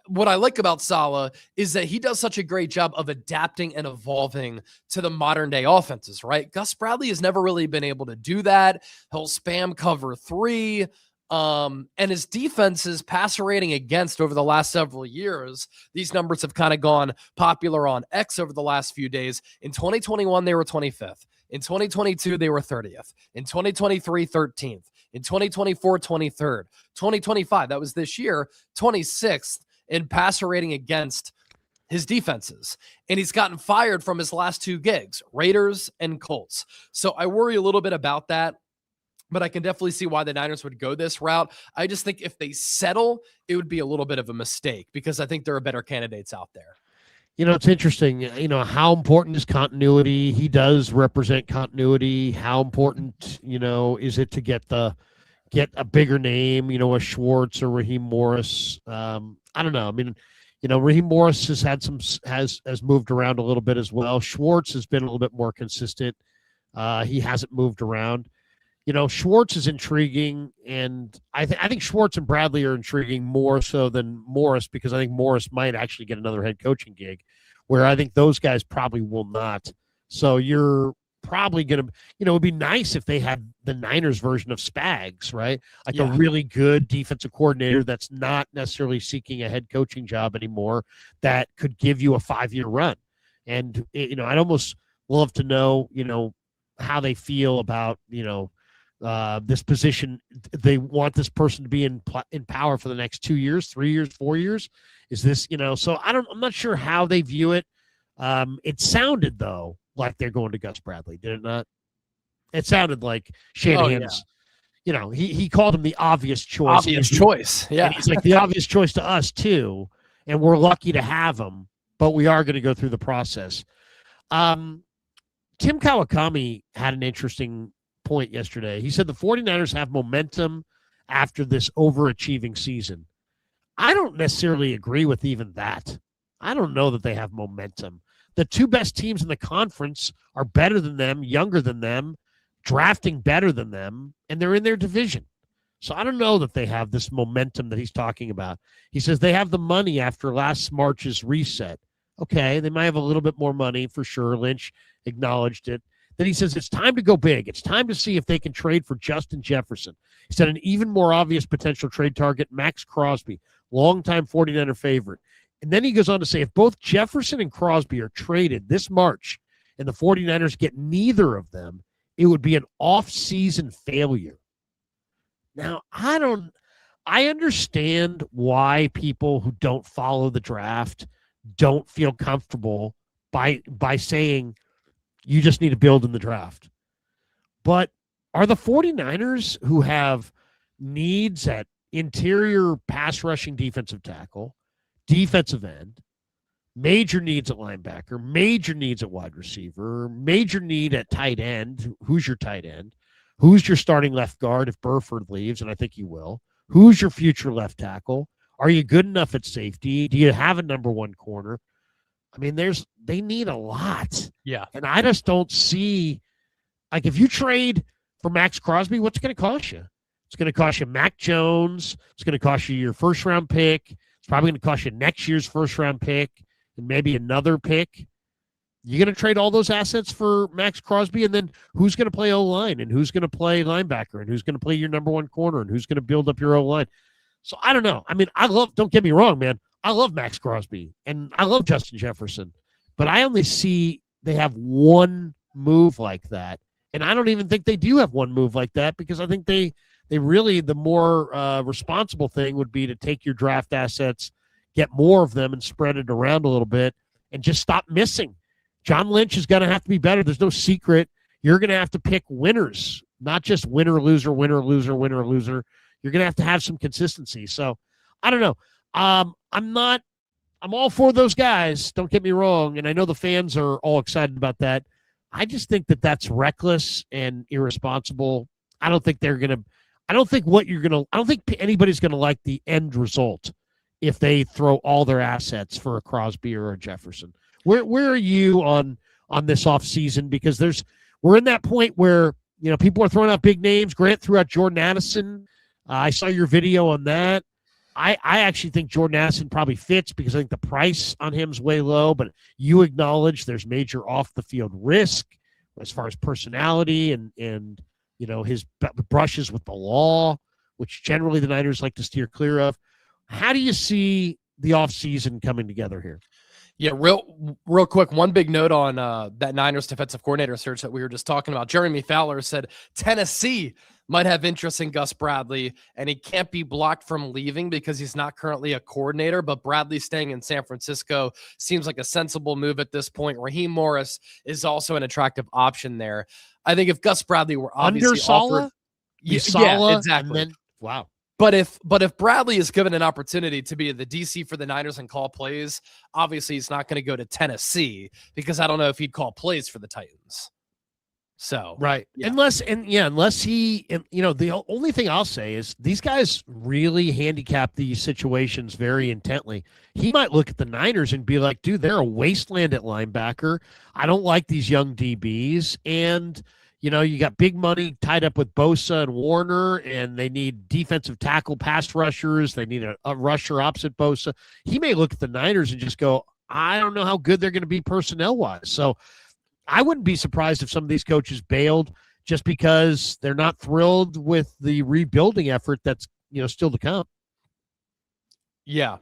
what I like about Saleh is that he does such a great job of adapting and evolving to the modern day offenses, right? Gus Bradley has never really been able to do that. He'll spam cover 3. And his defense's passer rating against over the last several years, these numbers have kind of gone popular on X over the last few days. In 2021, they were 25th. In 2022, they were 30th. In 2023, 13th. In 2024, 23rd. 2025, that was this year, 26th in passer rating against his defenses. And he's gotten fired from his last 2 gigs, Raiders and Colts. So I worry a little bit about that, but I can definitely see why the Niners would go this route. I just think if they settle, it would be a little bit of a mistake because I think there are better candidates out there. You know, it's interesting, you know, how important is continuity? He does represent continuity. How important, you know, is it to get a bigger name, you know, a Schwartz or Raheem Morris? I don't know. I mean, you know, Raheem Morris has moved around a little bit as well. Schwartz has been a little bit more consistent. He hasn't moved around. You know, Schwartz is intriguing, and I think Schwartz and Bradley are intriguing more so than Morris because I think Morris might actually get another head coaching gig, where I think those guys probably will not. So you're probably going to, you know, it would be nice if they had the Niners version of Spags, right? Like a really good defensive coordinator that's not necessarily seeking a head coaching job anymore that could give you a 5-year run. And, you know, I'd almost love to know, you know, how they feel about, you know, this position. They want this person to be in power for the next 2 years, 3 years, 4 years. Is this, you know, so I'm not sure how they view it. It sounded though like they're going to Gus Bradley, did it not? It sounded like Shanahan's, you know, he called him the obvious choice. Obvious choice. Yeah. And he's like the obvious choice to us too. And we're lucky to have him, but we are going to go through the process. Tim Kawakami had an interesting point yesterday. He said the 49ers have momentum after this overachieving season. I don't necessarily agree with even that. I don't know that they have momentum. The 2 best teams in the conference are better than them, younger than them, drafting better than them, and they're in their division. So I don't know that they have this momentum that he's talking about. He says they have the money after last March's reset. Okay, they might have a little bit more money for sure. Lynch acknowledged it. Then he says it's time to go big. It's time to see if they can trade for Justin Jefferson. He said an even more obvious potential trade target, Max Crosby, longtime 49er favorite. And then he goes on to say if both Jefferson and Crosby are traded this March and the 49ers get neither of them, it would be an off-season failure. Now, I understand why people who don't follow the draft don't feel comfortable by saying you just need to build in the draft. But are the 49ers, who have needs at interior pass rushing defensive tackle, defensive end, major needs at linebacker, major needs at wide receiver, major need at tight end? Who's your tight end? Who's your starting left guard if Burford leaves, and I think he will? Who's your future left tackle? Are you good enough at safety? Do you have a number 1 corner? I mean, they need a lot. Yeah. And I just don't see, like, if you trade for Max Crosby, what's it going to cost you? It's going to cost you Mac Jones. It's going to cost you your first-round pick. It's probably going to cost you next year's first-round pick and maybe another pick. You're going to trade all those assets for Max Crosby, and then who's going to play O-line and who's going to play linebacker and who's going to play your number 1 corner and who's going to build up your O-line? So I don't know. I mean, don't get me wrong, man. I love Max Crosby and I love Justin Jefferson, but I only see they have one move like that. And I don't even think they do have one move like that, because I think they really, the more responsible thing would be to take your draft assets, get more of them and spread it around a little bit and just stop missing. John Lynch is going to have to be better. There's no secret. You're going to have to pick winners, not just winner, loser, winner, loser, winner, loser. You're going to have some consistency. So I don't know. I'm all for those guys. Don't get me wrong. And I know the fans are all excited about that. I just think that that's reckless and irresponsible. I don't think anybody's going to like the end result if they throw all their assets for a Crosby or a Jefferson. Where are you on this offseason? Because we're in that point where, people are throwing out big names. Grant threw out Jordan Addison. I saw your video on that. I actually think Jordan Addison probably fits because I think the price on him is way low, but you acknowledge there's major off-the-field risk as far as personality and his brushes with the law, which generally the Niners like to steer clear of. How do you see the offseason coming together here? Yeah, real quick, one big note on that Niners defensive coordinator search that we were just talking about. Jeremy Fowler said Tennessee might have interest in Gus Bradley, and he can't be blocked from leaving because he's not currently a coordinator, but Bradley staying in San Francisco seems like a sensible move at this point. Raheem Morris is also an attractive option there. I think if Gus Bradley were obviously under Saleh, yeah, exactly. And then, wow. But if Bradley is given an opportunity to be the DC for the Niners and call plays, obviously he's not going to go to Tennessee, because I don't know if he'd call plays for the Titans. So right, yeah. unless he, the only thing I'll say is these guys really handicap these situations very intently. He might look at the Niners and be like, dude, they're a wasteland at linebacker. I don't like these young DBs, and you got big money tied up with Bosa and Warner, and they need defensive tackle pass rushers. They need a rusher opposite Bosa. He may look at the Niners and just go, I don't know how good they're going to be personnel-wise. So I wouldn't be surprised if some of these coaches bailed just because they're not thrilled with the rebuilding effort that's, still to come. Yeah.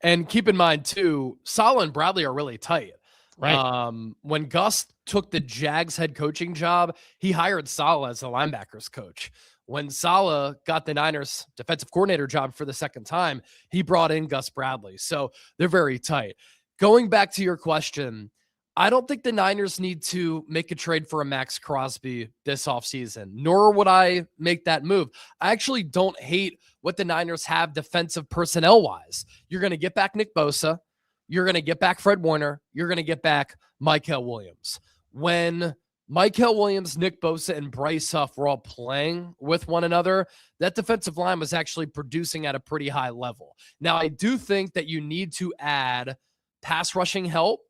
And keep in mind, too, Saleh and Bradley are really tight. Right. When Gus took the Jags head coaching job, he hired Saleh as the linebackers coach. When Saleh got the Niners defensive coordinator job for the second time, he brought in Gus Bradley. So they're very tight. Going back to your question, I don't think the Niners need to make a trade for a Max Crosby this offseason, nor would I make that move. I actually don't hate what the Niners have defensive personnel-wise. You're going to get back Nick Bosa. You're going to get back Fred Warner. You're going to get back Mykel Williams. When Mykel Williams, Nick Bosa, and Bryce Huff were all playing with one another, that defensive line was actually producing at a pretty high level. Now, I do think that you need to add pass rushing help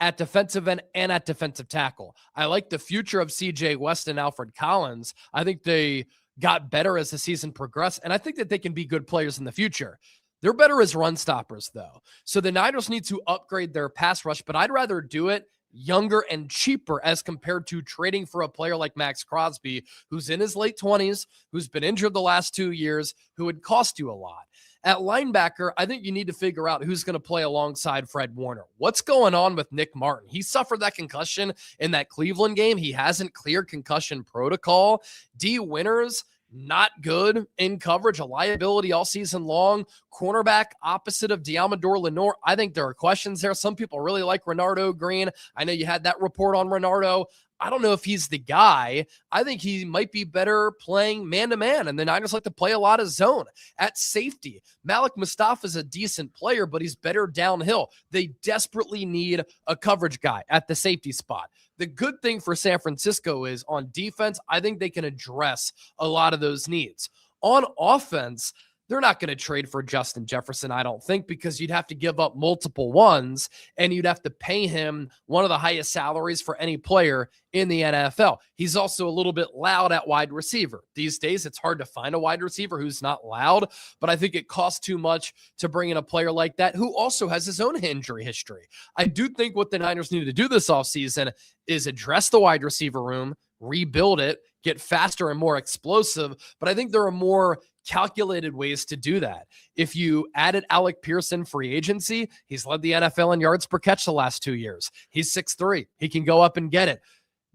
at defensive end and at defensive tackle. I like the future of CJ West and Alfred Collins. I think they got better as the season progressed, and I think that they can be good players in the future. They're better as run stoppers, though. So the Niners need to upgrade their pass rush, but I'd rather do it younger and cheaper as compared to trading for a player like Max Crosby, who's in his late 20s, who's been injured the last 2 years, who would cost you a lot. At linebacker, I think you need to figure out who's going to play alongside Fred Warner. What's going on with Nick Martin? He suffered that concussion in that Cleveland game. He hasn't cleared concussion protocol. D. Winters, not good in coverage, a liability all season long. Cornerback opposite of Diamador Lenore. I think there are questions there. Some people really like Renardo Green. I know you had that report on Renardo. I don't know if he's the guy. I think he might be better playing man-to-man, and the Niners like to play a lot of zone. At safety, Malik Mustafa is a decent player, but he's better downhill. They desperately need a coverage guy at the safety spot. The good thing for San Francisco is on defense, I think they can address a lot of those needs. On offense, they're not going to trade for Justin Jefferson, I don't think, because you'd have to give up multiple ones and you'd have to pay him one of the highest salaries for any player in the NFL. He's also a little bit loud at wide receiver. These days, it's hard to find a wide receiver who's not loud, but I think it costs too much to bring in a player like that who also has his own injury history. I do think what the Niners need to do this offseason is address the wide receiver room, rebuild it, get faster and more explosive, but I think there are more calculated ways to do that. If you added Alec Pierce in free agency, he's led the NFL in yards per catch the last 2 years. He's 6'3". He can go up and get it.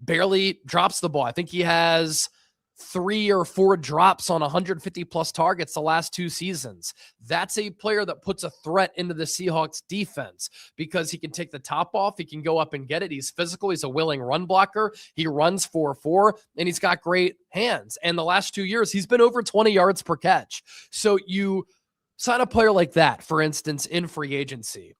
Barely drops the ball. I think he has 3 or 4 drops on 150 plus targets the last 2 seasons. That's a player that puts a threat into the Seahawks defense because he can take the top off. He can go up and get it. He's physical. He's a willing run blocker. He runs 4.4 and he's got great hands. And the last 2 years, he's been over 20 yards per catch. So you sign a player like that, for instance, in free agency.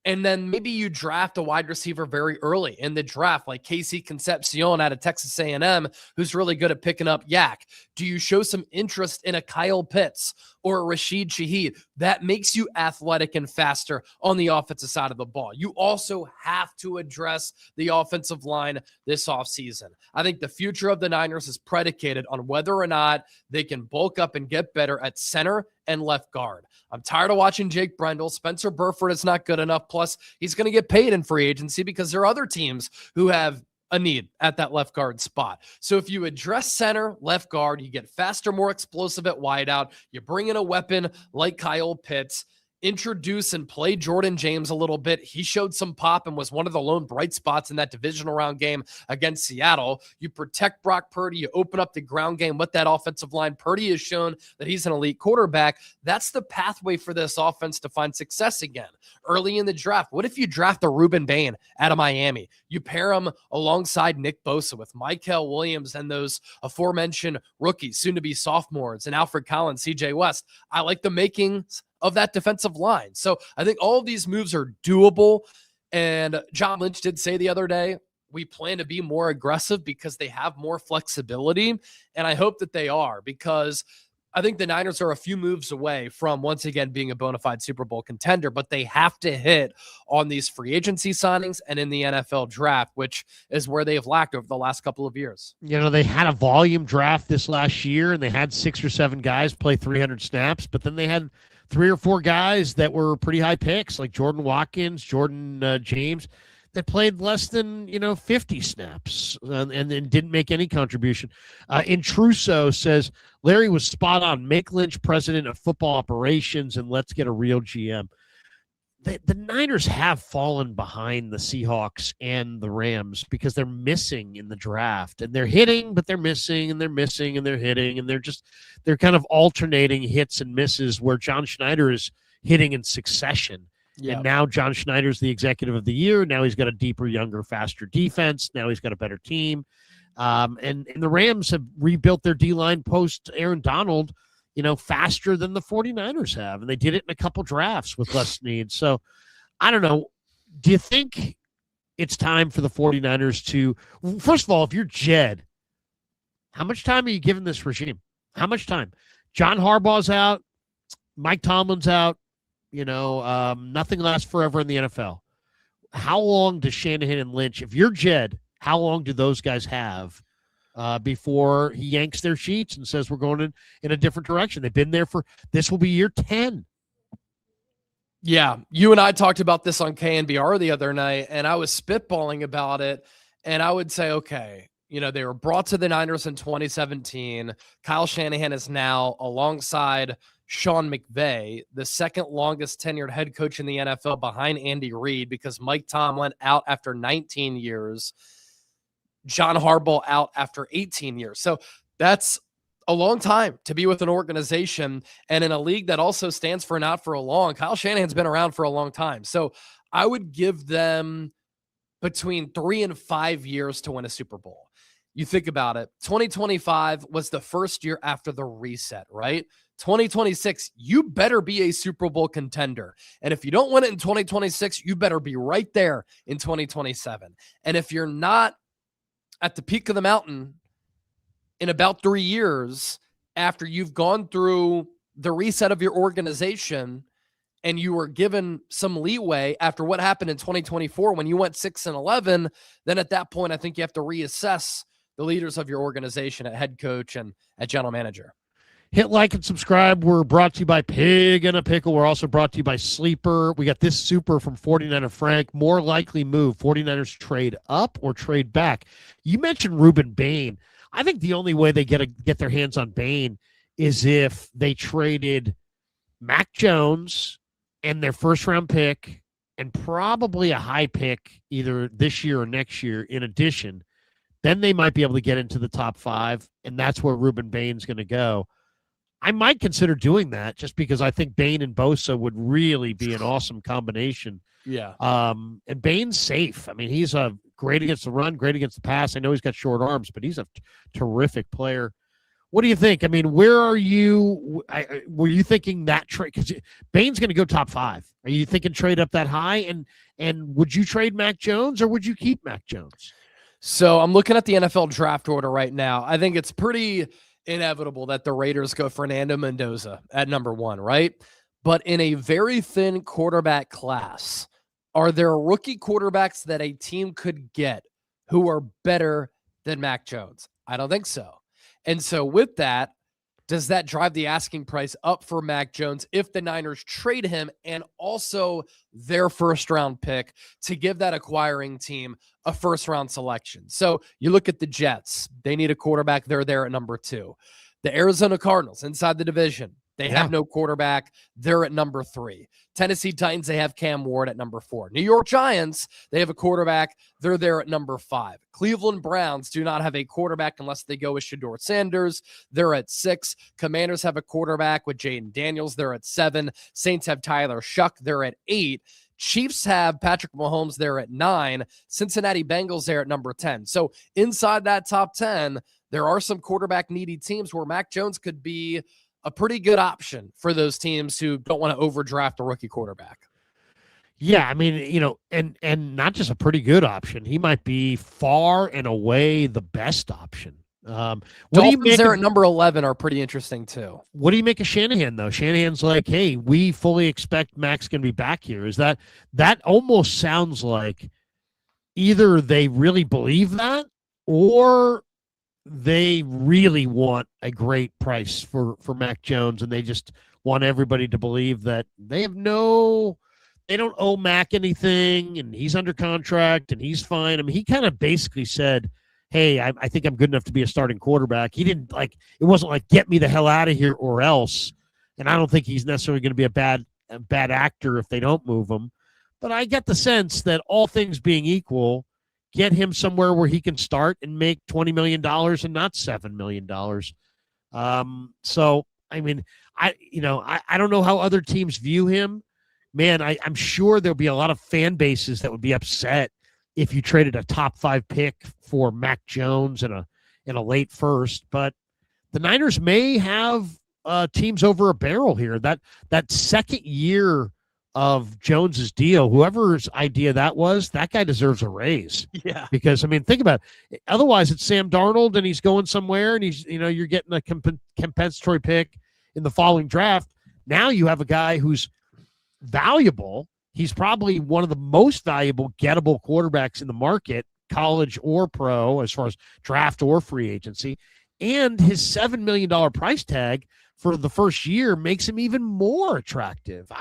And then maybe you draft a wide receiver very early in the draft, like Casey Concepcion out of Texas A&M, who's really good at picking up yak. Do you show some interest in a Kyle Pitts or a Rashid Shaheed? That makes you athletic and faster on the offensive side of the ball. You also have to address the offensive line this offseason. I think the future of the Niners is predicated on whether or not they can bulk up and get better at center and left guard. I'm tired of watching Jake Brendel. Spencer Burford is not good enough. Plus, he's going to get paid in free agency because there are other teams who have a need at that left guard spot. So if you address center, left guard, you get faster, more explosive at wideout. You bring in a weapon like Kyle Pitts, introduce and play Jordan James a little bit. He showed some pop and was one of the lone bright spots in that divisional round game against Seattle. You protect Brock Purdy. You open up the ground game with that offensive line. Purdy has shown that he's an elite quarterback. That's the pathway for this offense to find success again. Early in the draft, what if you draft a Reuben Bain out of Miami? You pair him alongside Nick Bosa with Mykel Williams and those aforementioned rookies, soon to be sophomores, and Alfred Collins, CJ West. I like the makings of that defensive line. So I think all of these moves are doable. And John Lynch did say the other day, we plan to be more aggressive because they have more flexibility. And I hope that they are, because I think the Niners are a few moves away from, once again, being a bona fide Super Bowl contender, but they have to hit on these free agency signings and in the NFL draft, which is where they have lacked over the last couple of years. You know, they had a volume draft this last year, and they had 6 or 7 guys play 300 snaps, but then they had 3 or 4 guys that were pretty high picks, like Jordan Watkins, Jordan James, that played less than 50 snaps and didn't make any contribution. Intruso says Larry was spot on. Make Lynch president of football operations and let's get a real GM. The Niners have fallen behind the Seahawks and the Rams because they're missing in the draft, and they're hitting, but they're missing, and they're missing, and they're hitting, and they're kind of alternating hits and misses where John Schneider is hitting in succession. Yep. And now John Schneider's the executive of the year. Now he's got a deeper, younger, faster defense. Now he's got a better team. And the Rams have rebuilt their D-line post Aaron Donald, faster than the 49ers have. And they did it in a couple drafts with less needs. So I don't know. Do you think it's time for the 49ers to, first of all, if you're Jed, how much time are you giving this regime? How much time? John Harbaugh's out. Mike Tomlin's out. Nothing lasts forever in the NFL. How long does Shanahan and Lynch, if you're Jed, how long do those guys have before he yanks their sheets and says we're going in a different direction? They've been there this will be year 10. Yeah, you and I talked about this on KNBR the other night, and I was spitballing about it, and I would say, okay, they were brought to the Niners in 2017. Kyle Shanahan is now, alongside Sean McVay, the second longest tenured head coach in the NFL behind Andy Reid, because Mike Tomlin out after 19 years, John Harbaugh out after 18 years. So that's a long time to be with an organization, and in a league that also stands for not for a long. Kyle Shanahan's been around for a long time. So I would give them between 3 and 5 years to win a Super Bowl. You think about it. 2025 was the first year after the reset, right? 2026, you better be a Super Bowl contender. And if you don't win it in 2026, you better be right there in 2027. And if you're not at the peak of the mountain in about 3 years after you've gone through the reset of your organization and you were given some leeway after what happened in 2024 when you went 6-11, then at that point, I think you have to reassess the leaders of your organization at head coach and at general manager. Hit like and subscribe. We're brought to you by Pig and a Pickle. We're also brought to you by Sleeper. We got this super from 49er Frank. More likely move, 49ers trade up or trade back. You mentioned Reuben Bain. I think the only way they get their hands on Bain is if they traded Mac Jones and their first round pick and probably a high pick either this year or next year in addition. Then they might be able to get into the top 5, and that's where Ruben Bain's going to go. I might consider doing that just because I think Bain and Bosa would really be an awesome combination. Yeah. And Bain's safe. I mean, he's great against the run, great against the pass. I know he's got short arms, but he's a terrific player. What do you think? I mean, where are you? Were you thinking that trade? Because Bain's going to go top 5. Are you thinking trade up that high? And would you trade Mac Jones or would you keep Mac Jones? So I'm looking at the NFL draft order right now. I think it's pretty inevitable that the Raiders go Fernando Mendoza at number 1, right? But in a very thin quarterback class, are there rookie quarterbacks that a team could get who are better than Mac Jones? I don't think so. And so with that, does that drive the asking price up for Mac Jones if the Niners trade him and also their first-round pick to give that acquiring team a first-round selection? So you look at the Jets. They need a quarterback. They're there at number 2. The Arizona Cardinals inside the division. They have no quarterback. They're at number 3. Tennessee Titans, they have Cam Ward at number 4. New York Giants, they have a quarterback. They're there at number 5. Cleveland Browns do not have a quarterback unless they go with Shedeur Sanders. They're at 6. Commanders have a quarterback with Jaden Daniels. They're at 7. Saints have Tyler Shuck. They're at 8. Chiefs have Patrick Mahomes. They're at 9. Cincinnati Bengals there at number 10. So inside that top 10, there are some quarterback needy teams where Mac Jones could be a pretty good option for those teams who don't want to overdraft a rookie quarterback. Yeah, I mean, and not just a pretty good option. He might be far and away the best option. Dolphins there at number 11 are pretty interesting too. What do you make of Shanahan though? Shanahan's like, hey, we fully expect Mac's going to be back here. Is that almost sounds like either they really believe that or they really want a great price for Mac Jones, and they just want everybody to believe that they don't owe Mac anything, and he's under contract, and he's fine. I mean, he kind of basically said, hey, I think I'm good enough to be a starting quarterback. He didn't it wasn't like, get me the hell out of here or else. And I don't think he's necessarily going to be a bad actor if they don't move him. But I get the sense that all things being equal, get him somewhere where he can start and make $20 million and not $7 million. So, I mean, I don't know how other teams view him. Man, I'm sure there'll be a lot of fan bases that would be upset if you traded a top 5 pick for Mac Jones in a late first. But the Niners may have teams over a barrel here. That second year of Jones's deal, whoever's idea that was, that guy deserves a raise. Yeah. Because, I mean, think about it. Otherwise, it's Sam Darnold, and he's going somewhere, and you're getting a compensatory pick in the following draft. Now you have a guy who's valuable. He's probably one of the most valuable gettable quarterbacks in the market, college or pro, as far as draft or free agency. And his $7 million price tag for the first year makes him even more attractive.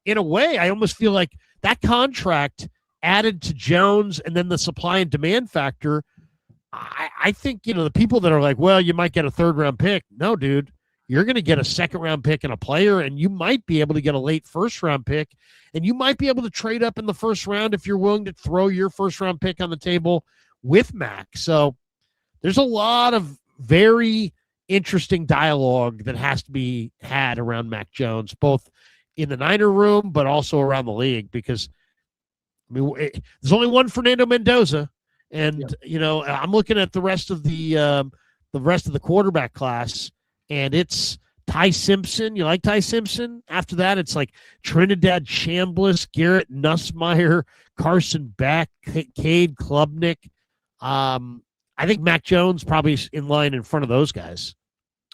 In a way, I almost feel like that contract added to Jones and then the supply and demand factor. I think, the people that are like, well, you might get a 3rd-round pick. No, dude, you're going to get a 2nd-round pick and a player, and you might be able to get a late 1st-round pick, and you might be able to trade up in the 1st round if you're willing to throw your 1st-round pick on the table with Mac. So there's a lot of very interesting dialogue that has to be had around Mac Jones, both in the Niner room, but also around the league, because there's only one Fernando Mendoza. And, I'm looking at the rest of the quarterback class, and it's Ty Simpson. You like Ty Simpson? After that, it's like Trinidad Chambliss, Garrett Nussmeier, Carson Beck, Cade Klubnik. I think Mac Jones probably in line in front of those guys.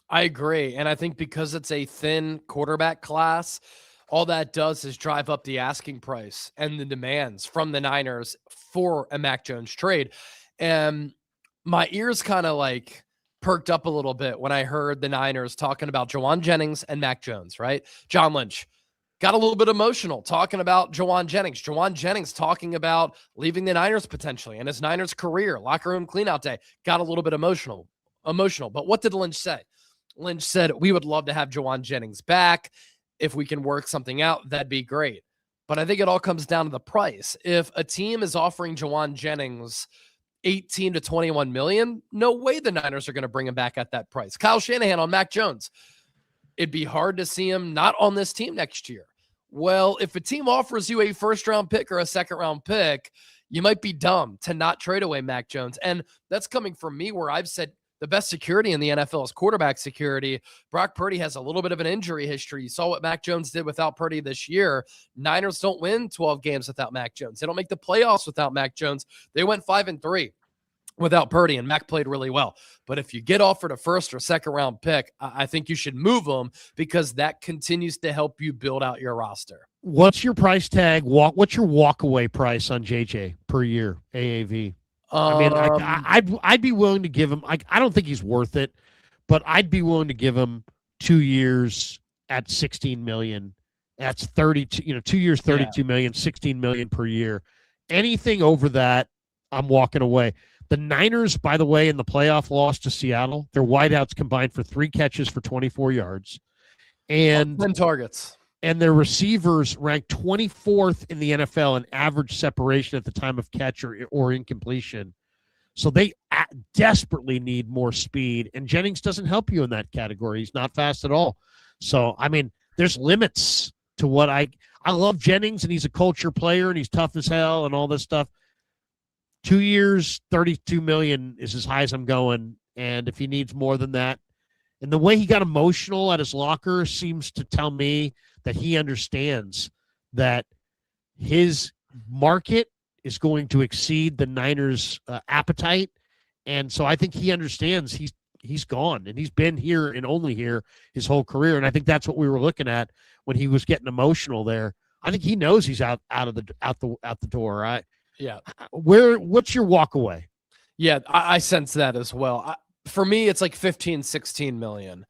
I agree. And I think because it's a thin quarterback class, all that does is drive up the asking price and the demands from the Niners for a Mac Jones trade. And my ears kind of perked up a little bit when I heard the Niners talking about Jawan Jennings and Mac Jones, right? John Lynch got a little bit emotional talking about Jawan Jennings. Jawan Jennings talking about leaving the Niners potentially and his Niners career, locker room cleanout day, got a little bit emotional. Emotional. But what did Lynch say? Lynch said, we would love to have Jauan Jennings back. If we can work something out, that'd be great. But I think it all comes down to the price. If a team is offering Jauan Jennings 18 to 21 million, no way the Niners are going to bring him back at that price. Kyle Shanahan on Mac Jones. It'd be hard to see him not on this team next year. Well, if a team offers you a first-round pick or a second-round pick, you might be dumb to not trade away Mac Jones. And that's coming from me, where I've said the best security in the NFL is quarterback security. Brock Purdy has a little bit of an injury history. You saw what Mac Jones did without Purdy this year. Niners don't win 12 games without Mac Jones. They don't make the playoffs without Mac Jones. They went 5-3 without Purdy, and Mac played really well. But if you get offered a first or second round pick, I think you should move them, because that continues to help you build out your roster. What's your price tag? What's your walkaway price on JJ per year, AAV? I mean, I'd be willing to give him. I don't think he's worth it, but I'd be willing to give him 2 years at 16 million. That's 32. 2 years, 32 million, 16 million per year. Anything over that, I'm walking away. The Niners, by the way, in the playoff loss to Seattle, their wideouts combined for 3 catches for 24 yards, and 10 targets. And their receivers ranked 24th in the NFL in average separation at the time of catch or incompletion. So they desperately need more speed, and Jennings doesn't help you in that category. He's not fast at all. So, I mean, there's limits to what I love Jennings, and he's a culture player, and he's tough as hell and all this stuff. 2 years, 32 million is as high as I'm going, and if he needs more than that, and the way he got emotional at his locker seems to tell me that he understands that his market is going to exceed the Niners' appetite. And so I think he understands he's gone, and he's been here and only here his whole career. And I think that's what we were looking at when he was getting emotional there. I think he knows he's out the door, right? Yeah. What's your walk away? Yeah, I sense that as well. For me, it's like 15, 16 million.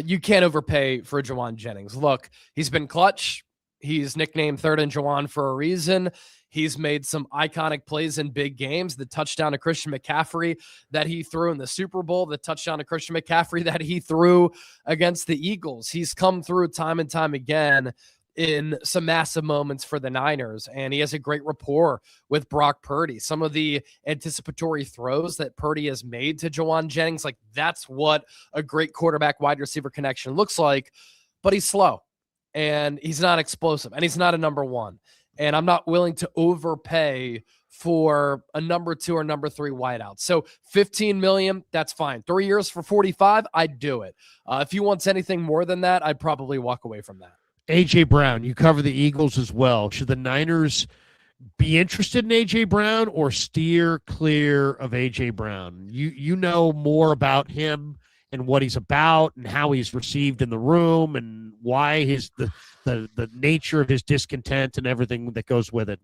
You can't overpay for Jauan Jennings. Look, he's been clutch. He's nicknamed Third and Jauan for a reason. He's made some iconic plays in big games. The touchdown to Christian McCaffrey that he threw in the Super Bowl, the touchdown to Christian McCaffrey that he threw against the Eagles. He's come through time and time again in some massive moments for the Niners, and he has a great rapport with Brock Purdy. Some of the anticipatory throws that Purdy has made to Jauan Jennings, like, that's what a great quarterback wide receiver connection looks like. But he's slow, and he's not explosive, and he's not a number one. And I'm not willing to overpay for a number 2 or number 3 wideout. So 15 million, that's fine. 3 years for 45, I'd do it. If he wants anything more than that, I'd probably walk away from that. A.J. Brown, you cover the Eagles as well. Should the Niners be interested in A.J. Brown or steer clear of A.J. Brown? You know more about him and what he's about and how he's received in the room and why the nature of his discontent and everything that goes with it.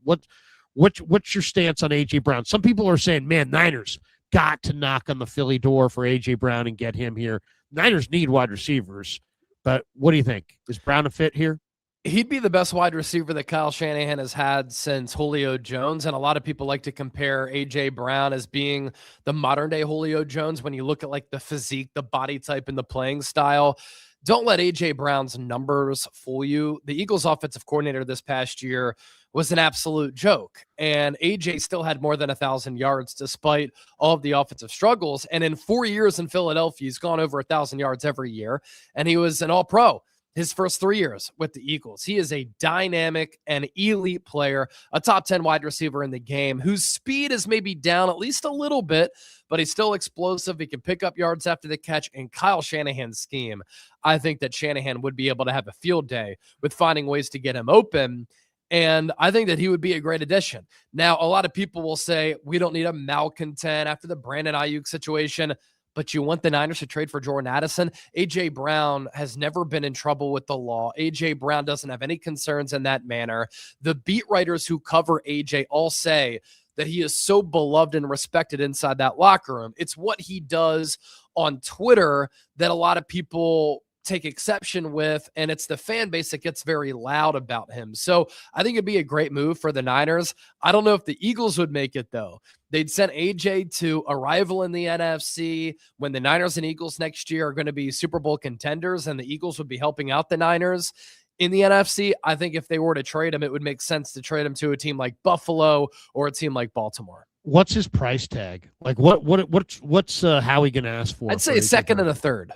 What's your stance on A.J. Brown? Some people are saying, man, Niners got to knock on the Philly door for A.J. Brown and get him here. Niners need wide receivers. But what do you think? Is Brown a fit here? He'd be the best wide receiver that Kyle Shanahan has had since Julio Jones. And a lot of people like to compare A.J. Brown as being the modern-day Julio Jones when you look at, like, the physique, the body type, and the playing style. Don't let A.J. Brown's numbers fool you. The Eagles' offensive coordinator this past year was an absolute joke. And A.J. still had more than 1,000 yards despite all of the offensive struggles. And in 4 years in Philadelphia, he's gone over 1,000 yards every year. And he was an all-pro his first 3 years with the Eagles. He is a dynamic and elite player, a top 10 wide receiver in the game, whose speed is maybe down at least a little bit, but he's still explosive. He can pick up yards after the catch. And Kyle Shanahan's scheme, I think that Shanahan would be able to have a field day with finding ways to get him open. And I think that he would be a great addition. Now, a lot of people will say, we don't need a malcontent after the Brandon Ayuk situation. But you want the Niners to trade for Jordan Addison? A.J. Brown has never been in trouble with the law. A.J. Brown doesn't have any concerns in that manner. The beat writers who cover A.J. all say that he is so beloved and respected inside that locker room. It's what he does on Twitter that a lot of people take exception with, and it's the fan base that gets very loud about him. So I think it'd be a great move for the Niners. I don't know if the Eagles would make it, though. They'd send AJ to a rival in the NFC when the Niners and Eagles next year are going to be Super Bowl contenders, and the Eagles would be helping out the Niners in the NFC. I think if they were to trade him, it would make sense to trade him to a team like Buffalo or a team like Baltimore. What's his price tag? Like what's Howie going to ask for? I'd say a second and a third.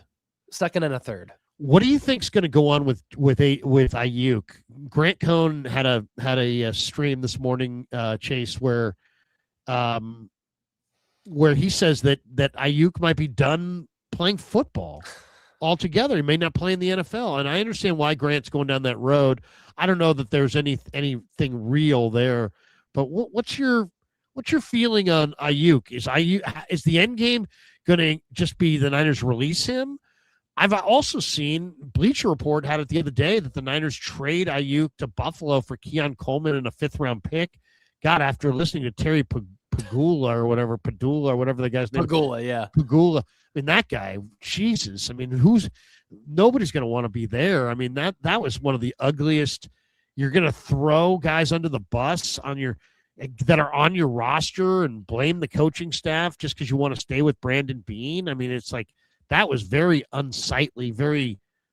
Second and a third. What do you think's going to go on with Ayuk? Grant Cohn had a stream this morning, Chase, where he says that Ayuk might be done playing football altogether. He may not play in the NFL, and I understand why Grant's going down that road. I don't know that there's anything real there, but what's your feeling on Ayuk? Is the end game going to just be the Niners release him? I've also seen Bleacher Report had it the other day that the Niners trade Ayuk to Buffalo for Keon Coleman and a 5th-round pick. God, after listening to Terry Padula or whatever the guy's name. Pagula, yeah. Pagula. I mean, that guy, Jesus. I mean, nobody's going to want to be there. I mean, that was one of the ugliest. You're going to throw guys under the bus that are on your roster and blame the coaching staff just because you want to stay with Brandon Beane. I mean, it's like, that was very unsightly.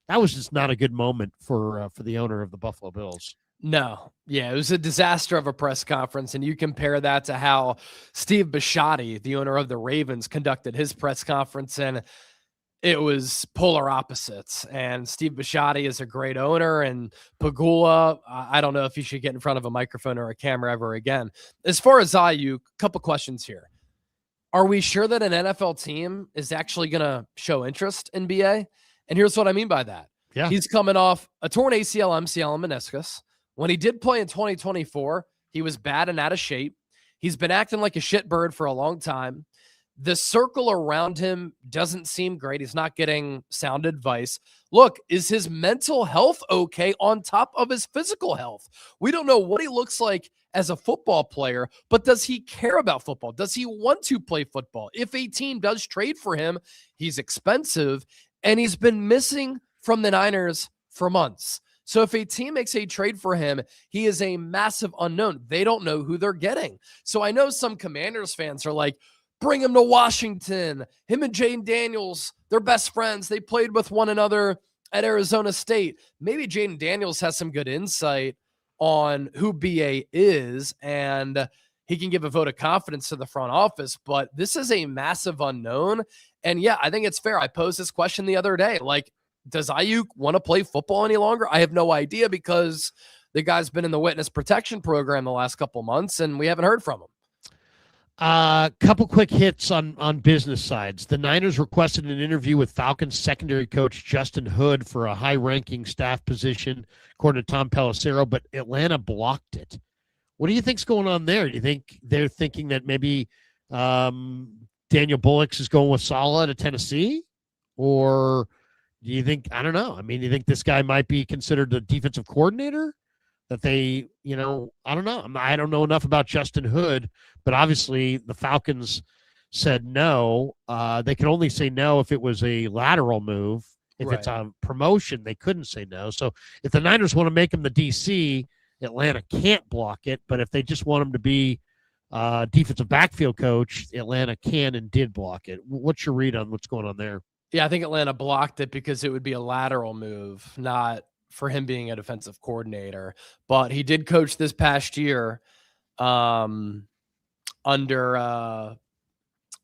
That was just not a good moment for the owner of the Buffalo Bills. No. Yeah, it was a disaster of a press conference, and you compare that to how Steve Bisciotti, the owner of the Ravens, conducted his press conference, and it was polar opposites. And Steve Bisciotti is a great owner, and Pagula, I don't know if he should get in front of a microphone or a camera ever again. As far as Ayuk, a couple questions here. Are we sure that an NFL team is actually going to show interest in BA? And here's what I mean by that. Yeah. He's coming off a torn ACL, MCL, and meniscus. When he did play in 2024, he was bad and out of shape. He's been acting like a shitbird for a long time. The circle around him doesn't seem great. He's not getting sound advice. Look, is his mental health okay on top of his physical health? We don't know what he looks like as a football player, but does he care about football? Does he want to play football? If a team does trade for him, he's expensive, and he's been missing from the Niners for months. So if a team makes a trade for him, he is a massive unknown. They don't know who they're getting. So I know some Commanders fans are like, bring him to Washington. Him and Jaden Daniels, they're best friends. They played with one another at Arizona State. Maybe Jaden Daniels has some good insight on who BA is, and he can give a vote of confidence to the front office. But this is a massive unknown. And yeah, I think it's fair. I posed this question the other day. Like, does Ayuk want to play football any longer? I have no idea, because the guy's been in the witness protection program the last couple months, and we haven't heard from him. Couple quick hits on business sides. The Niners requested an interview with Falcons secondary coach Justin Hood for a high-ranking staff position, according to Tom Pelissero, but Atlanta blocked it. What do you think's going on there? Do you think they're thinking that maybe Daniel Bullocks is going with Saleh to Tennessee? Or do you think, I don't know. I mean, do you think this guy might be considered the defensive coordinator? That they, I don't know. I don't know enough about Justin Hood, but obviously the Falcons said no. They could only say no if it was a lateral move. If it's a promotion, they couldn't say no. So if the Niners want to make him the DC, Atlanta can't block it. But if they just want him to be defensive backfield coach, Atlanta can and did block it. What's your read on what's going on there? Yeah, I think Atlanta blocked it because it would be a lateral move, not for him being a defensive coordinator. But he did coach this past year under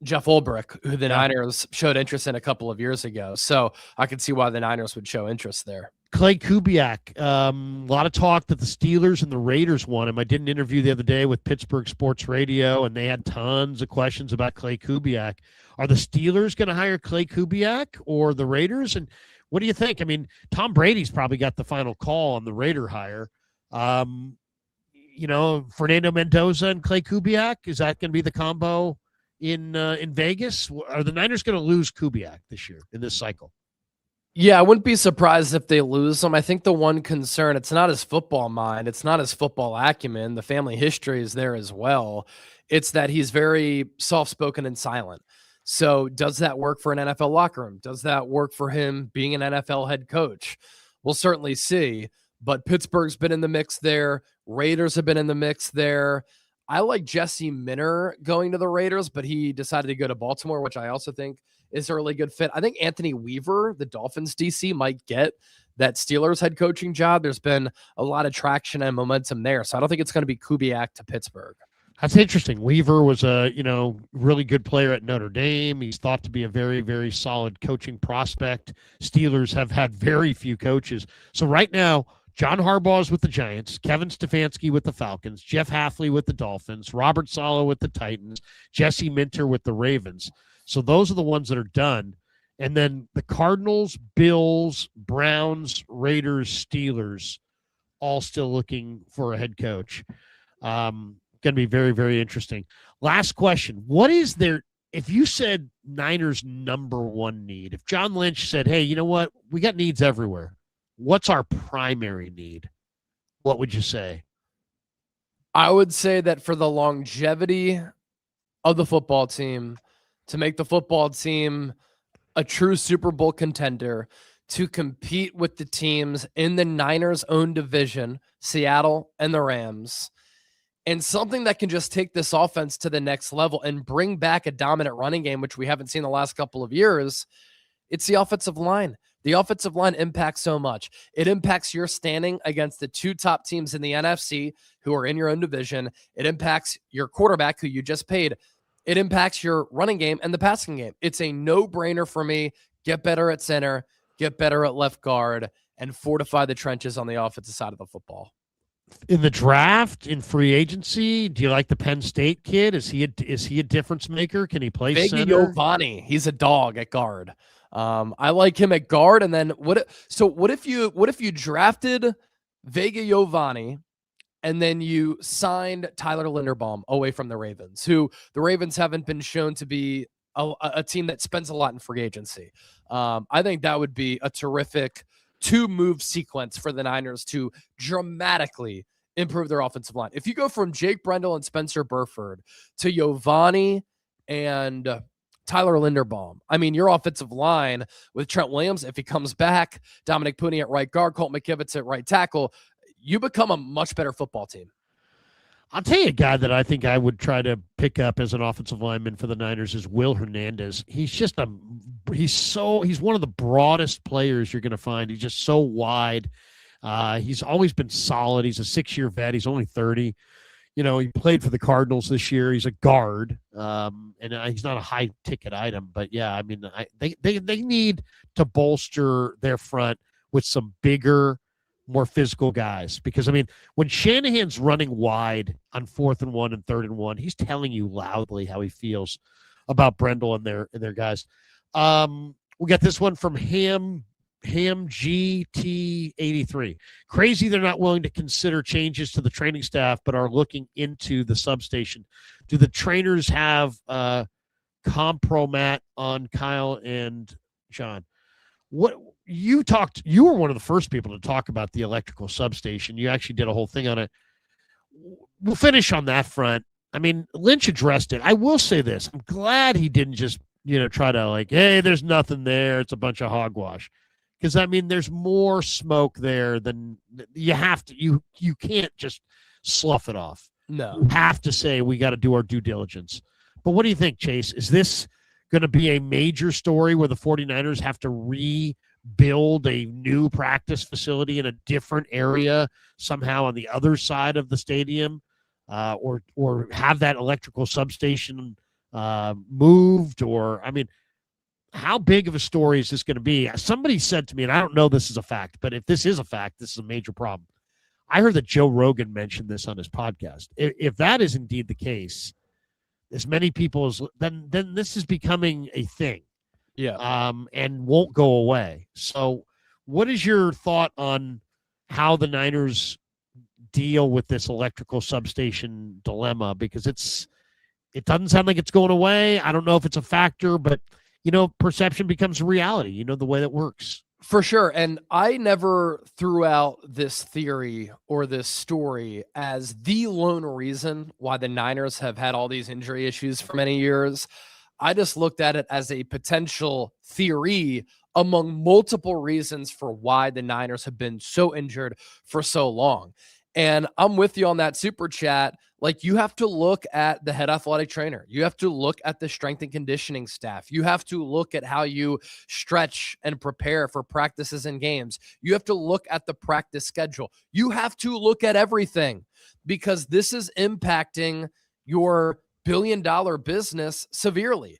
Jeff Ulbrich, who the Niners showed interest in a couple of years ago. So I could see why the Niners would show interest there. Clay Kubiak, a lot of talk that the Steelers and the Raiders want him. I did an interview the other day with Pittsburgh Sports Radio, and they had tons of questions about Clay Kubiak. Are the Steelers going to hire Clay Kubiak or the Raiders? And what do you think? I mean, Tom Brady's probably got the final call on the Raider hire. Fernando Mendoza and Clay Kubiak, is that going to be the combo in Vegas? Are the Niners going to lose Kubiak this year in this cycle? Yeah, I wouldn't be surprised if they lose him. I think the one concern, it's not his football mind. It's not his football acumen. The family history is there as well. It's that he's very soft-spoken and silent. So does that work for an NFL locker room? Does that work for him being an NFL head coach? We'll certainly see. But Pittsburgh's been in the mix there. Raiders have been in the mix there. I like Jesse Minter going to the Raiders, but he decided to go to Baltimore, which I also think is a really good fit. I think Anthony Weaver, the Dolphins DC, might get that Steelers head coaching job. There's been a lot of traction and momentum there. So I don't think it's going to be Kubiak to Pittsburgh. That's interesting. Weaver was a, really good player at Notre Dame. He's thought to be a very, very solid coaching prospect. Steelers have had very few coaches. So right now, John Harbaugh is with the Giants, Kevin Stefanski with the Falcons, Jeff Hafley with the Dolphins, Robert Saleh with the Titans, Jesse Minter with the Ravens. So those are the ones that are done. And then the Cardinals, Bills, Browns, Raiders, Steelers, all still looking for a head coach. Going to be very, very interesting. Last question. What is there, if you said Niners' number one need, if John Lynch said, hey, you know what? We got needs everywhere. What's our primary need? What would you say? I would say that for the longevity of the football team, to make the football team a true Super Bowl contender, to compete with the teams in the Niners' own division, Seattle and the Rams, and something that can just take this offense to the next level and bring back a dominant running game, which we haven't seen the last couple of years, it's the offensive line. The offensive line impacts so much. It impacts your standing against the two top teams in the NFC who are in your own division. It impacts your quarterback who you just paid. It impacts your running game and the passing game. It's a no-brainer for me. Get better at center, get better at left guard, and fortify the trenches on the offensive side of the football. In the draft, in free agency, do you like the Penn State kid? Is he a difference maker? Can he play Vega center? Giovanni, he's a dog at guard. I like him at guard. And then what if you drafted Vega Giovanni and then you signed Tyler Linderbaum away from the Ravens, who the Ravens haven't been shown to be a team that spends a lot in free agency. I think that would be a terrific 2-move sequence for the Niners to dramatically improve their offensive line. If you go from Jake Brendel and Spencer Burford to Giovanni and Tyler Linderbaum, I mean, your offensive line with Trent Williams, if he comes back, Dominic Pooney at right guard, Colt McKivitz at right tackle, you become a much better football team. I'll tell you a guy that I think I would try to pick up as an offensive lineman for the Niners is Will Hernandez. He's one of the broadest players you're going to find. He's just so wide. He's always been solid. He's a 6-year vet. He's only 30. He played for the Cardinals this year. He's a guard, and he's not a high-ticket item. But, yeah, I mean, they need to bolster their front with some bigger, more physical guys. Because, I mean, when Shanahan's running wide on 4th and 1 and 3rd and 1, he's telling you loudly how he feels about Brendel and their guys. We got this one from Ham GT83. Crazy they're not willing to consider changes to the training staff, but are looking into the substation. Do the trainers have compromat on Kyle and John? What you were one of the first people to talk about the electrical substation. You actually did a whole thing on it. We'll finish on that front. I mean, Lynch addressed it. I will say this. I'm glad he didn't just, try to like, hey, there's nothing there. It's a bunch of hogwash. Because, I mean, there's more smoke there than you have to. You can't just slough it off. No. You have to say we got to do our due diligence. But what do you think, Chase? Is this going to be a major story where the 49ers have to rebuild a new practice facility in a different area somehow on the other side of the stadium, or have that electrical substation moved? Or, I mean, how big of a story is this going to be? Somebody said to me, and I don't know this is a fact, but if this is a fact, this is a major problem. I heard that Joe Rogan mentioned this on his podcast. If that is indeed the case, as many people as then this is becoming a thing. Yeah. And won't go away. So what is your thought on how the Niners deal with this electrical substation dilemma? Because it doesn't sound like it's going away. I don't know if it's a factor, but perception becomes reality, the way that works. For sure. And I never threw out this theory or this story as the lone reason why the Niners have had all these injury issues for many years. I just looked at it as a potential theory among multiple reasons for why the Niners have been so injured for so long. And I'm with you on that super chat. Like, you have to look at the head athletic trainer. You have to look at the strength and conditioning staff. You have to look at how you stretch and prepare for practices and games. You have to look at the practice schedule. You have to look at everything, because this is impacting your billion-dollar business severely.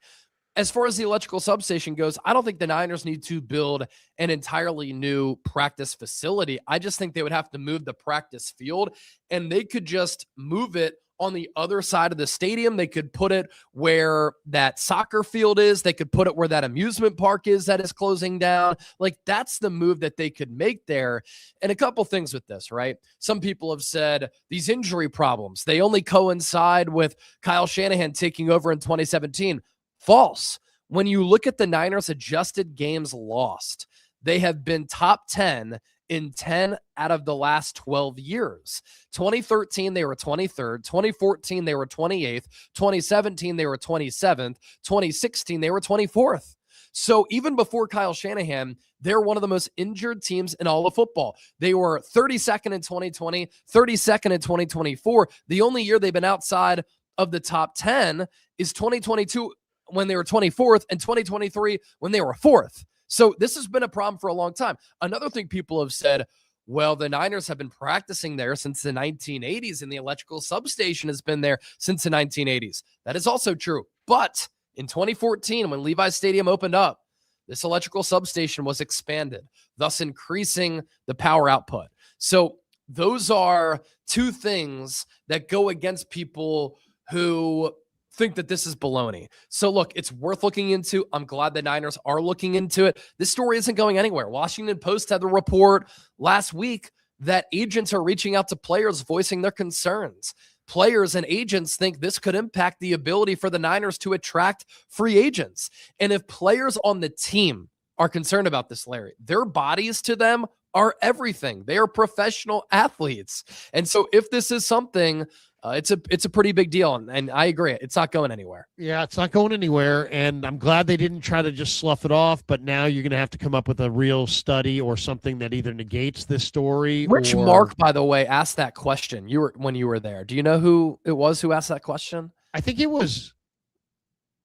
As far as the electrical substation goes, I don't think the Niners need to build an entirely new practice facility. I just think they would have to move the practice field, and they could just move it on the other side of the stadium. They could put it where that soccer field is. They could put it where that amusement park is that is closing down. Like, that's the move that they could make there. And a couple things with this, right? Some people have said these injury problems, they only coincide with Kyle Shanahan taking over in 2017. False. When you look at the Niners' adjusted games lost, they have been top 10 in 10 out of the last 12 years. 2013, they were 23rd. 2014, they were 28th. 2017, they were 27th. 2016, they were 24th. So even before Kyle Shanahan, they're one of the most injured teams in all of football. They were 32nd in 2020, 32nd in 2024. The only year they've been outside of the top 10 is 2022, when they were 24th, and 2023 when they were 4th. So this has been a problem for a long time. Another thing people have said, well, the Niners have been practicing there since the 1980s, and the electrical substation has been there since the 1980s. That is also true. But in 2014, when Levi's Stadium opened up, this electrical substation was expanded, thus increasing the power output. So those are two things that go against people who think that this is baloney. So look, it's worth looking into. I'm glad the Niners are looking into it. This story isn't going anywhere. Washington Post had the report last week that agents are reaching out to players voicing their concerns. Players and agents think this could impact the ability for the Niners to attract free agents. And if players on the team are concerned about this, Larry, their bodies to them are everything. They are professional athletes. And so if this is something, it's a pretty big deal, and I agree. It's not going anywhere. Yeah, it's not going anywhere, and I'm glad they didn't try to just slough it off, but now you're going to have to come up with a real study or something that either negates this story. Which Mark, by the way, asked that question when you were there. Do you know who it was who asked that question? I think it was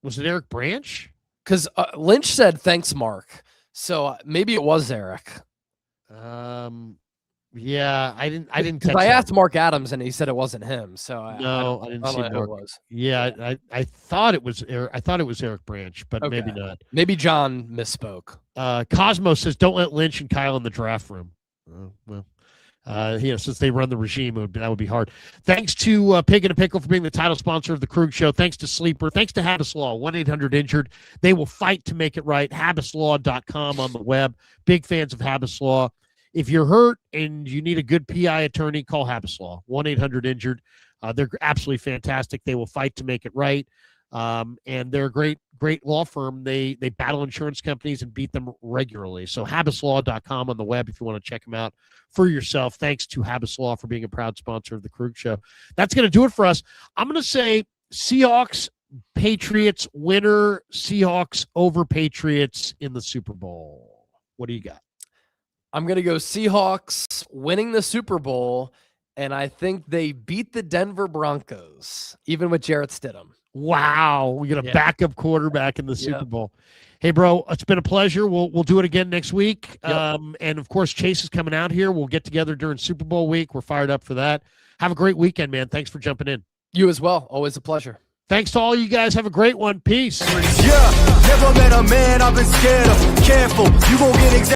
it Eric Branch? Because Lynch said, thanks, Mark. So maybe it was Eric. Yeah, I didn't. Because I asked Mark Adams and he said it wasn't him. So I didn't see Mark. Who it was. Yeah, I thought it was Eric Branch, but okay. Maybe not. Maybe John misspoke. Cosmo says, "Don't let Lynch and Kyle in the draft room." Since they run the regime, that would be hard. Thanks to Pig and a Pickle for being the title sponsor of the Krueger Show. Thanks to Sleeper. Thanks to Habbas Law, 1-800-INJURED. They will fight to make it right. HabbasLaw.com on the web. Big fans of Habbas Law. If you're hurt and you need a good PI attorney, call Habbas Law, 1-800-INJURED. They're absolutely fantastic. They will fight to make it right. And they're a great law firm. They battle insurance companies and beat them regularly. So HabbasLaw.com on the web if you want to check them out for yourself. Thanks to Habbas Law for being a proud sponsor of the Krueger Show. That's going to do it for us. I'm going to say Seahawks, Patriots winner, Seahawks over Patriots in the Super Bowl. What do you got? I'm going to go Seahawks winning the Super Bowl, and I think they beat the Denver Broncos, even with Jarrett Stidham. Wow. We got a backup quarterback in the Super Bowl. Hey, bro, it's been a pleasure. We'll do it again next week. Yep. And, of course, Chase is coming out here. We'll get together during Super Bowl week. We're fired up for that. Have a great weekend, man. Thanks for jumping in. You as well. Always a pleasure. Thanks to all you guys. Have a great one. Peace. Yeah, never met a man I've been scared of. Careful, you gon' get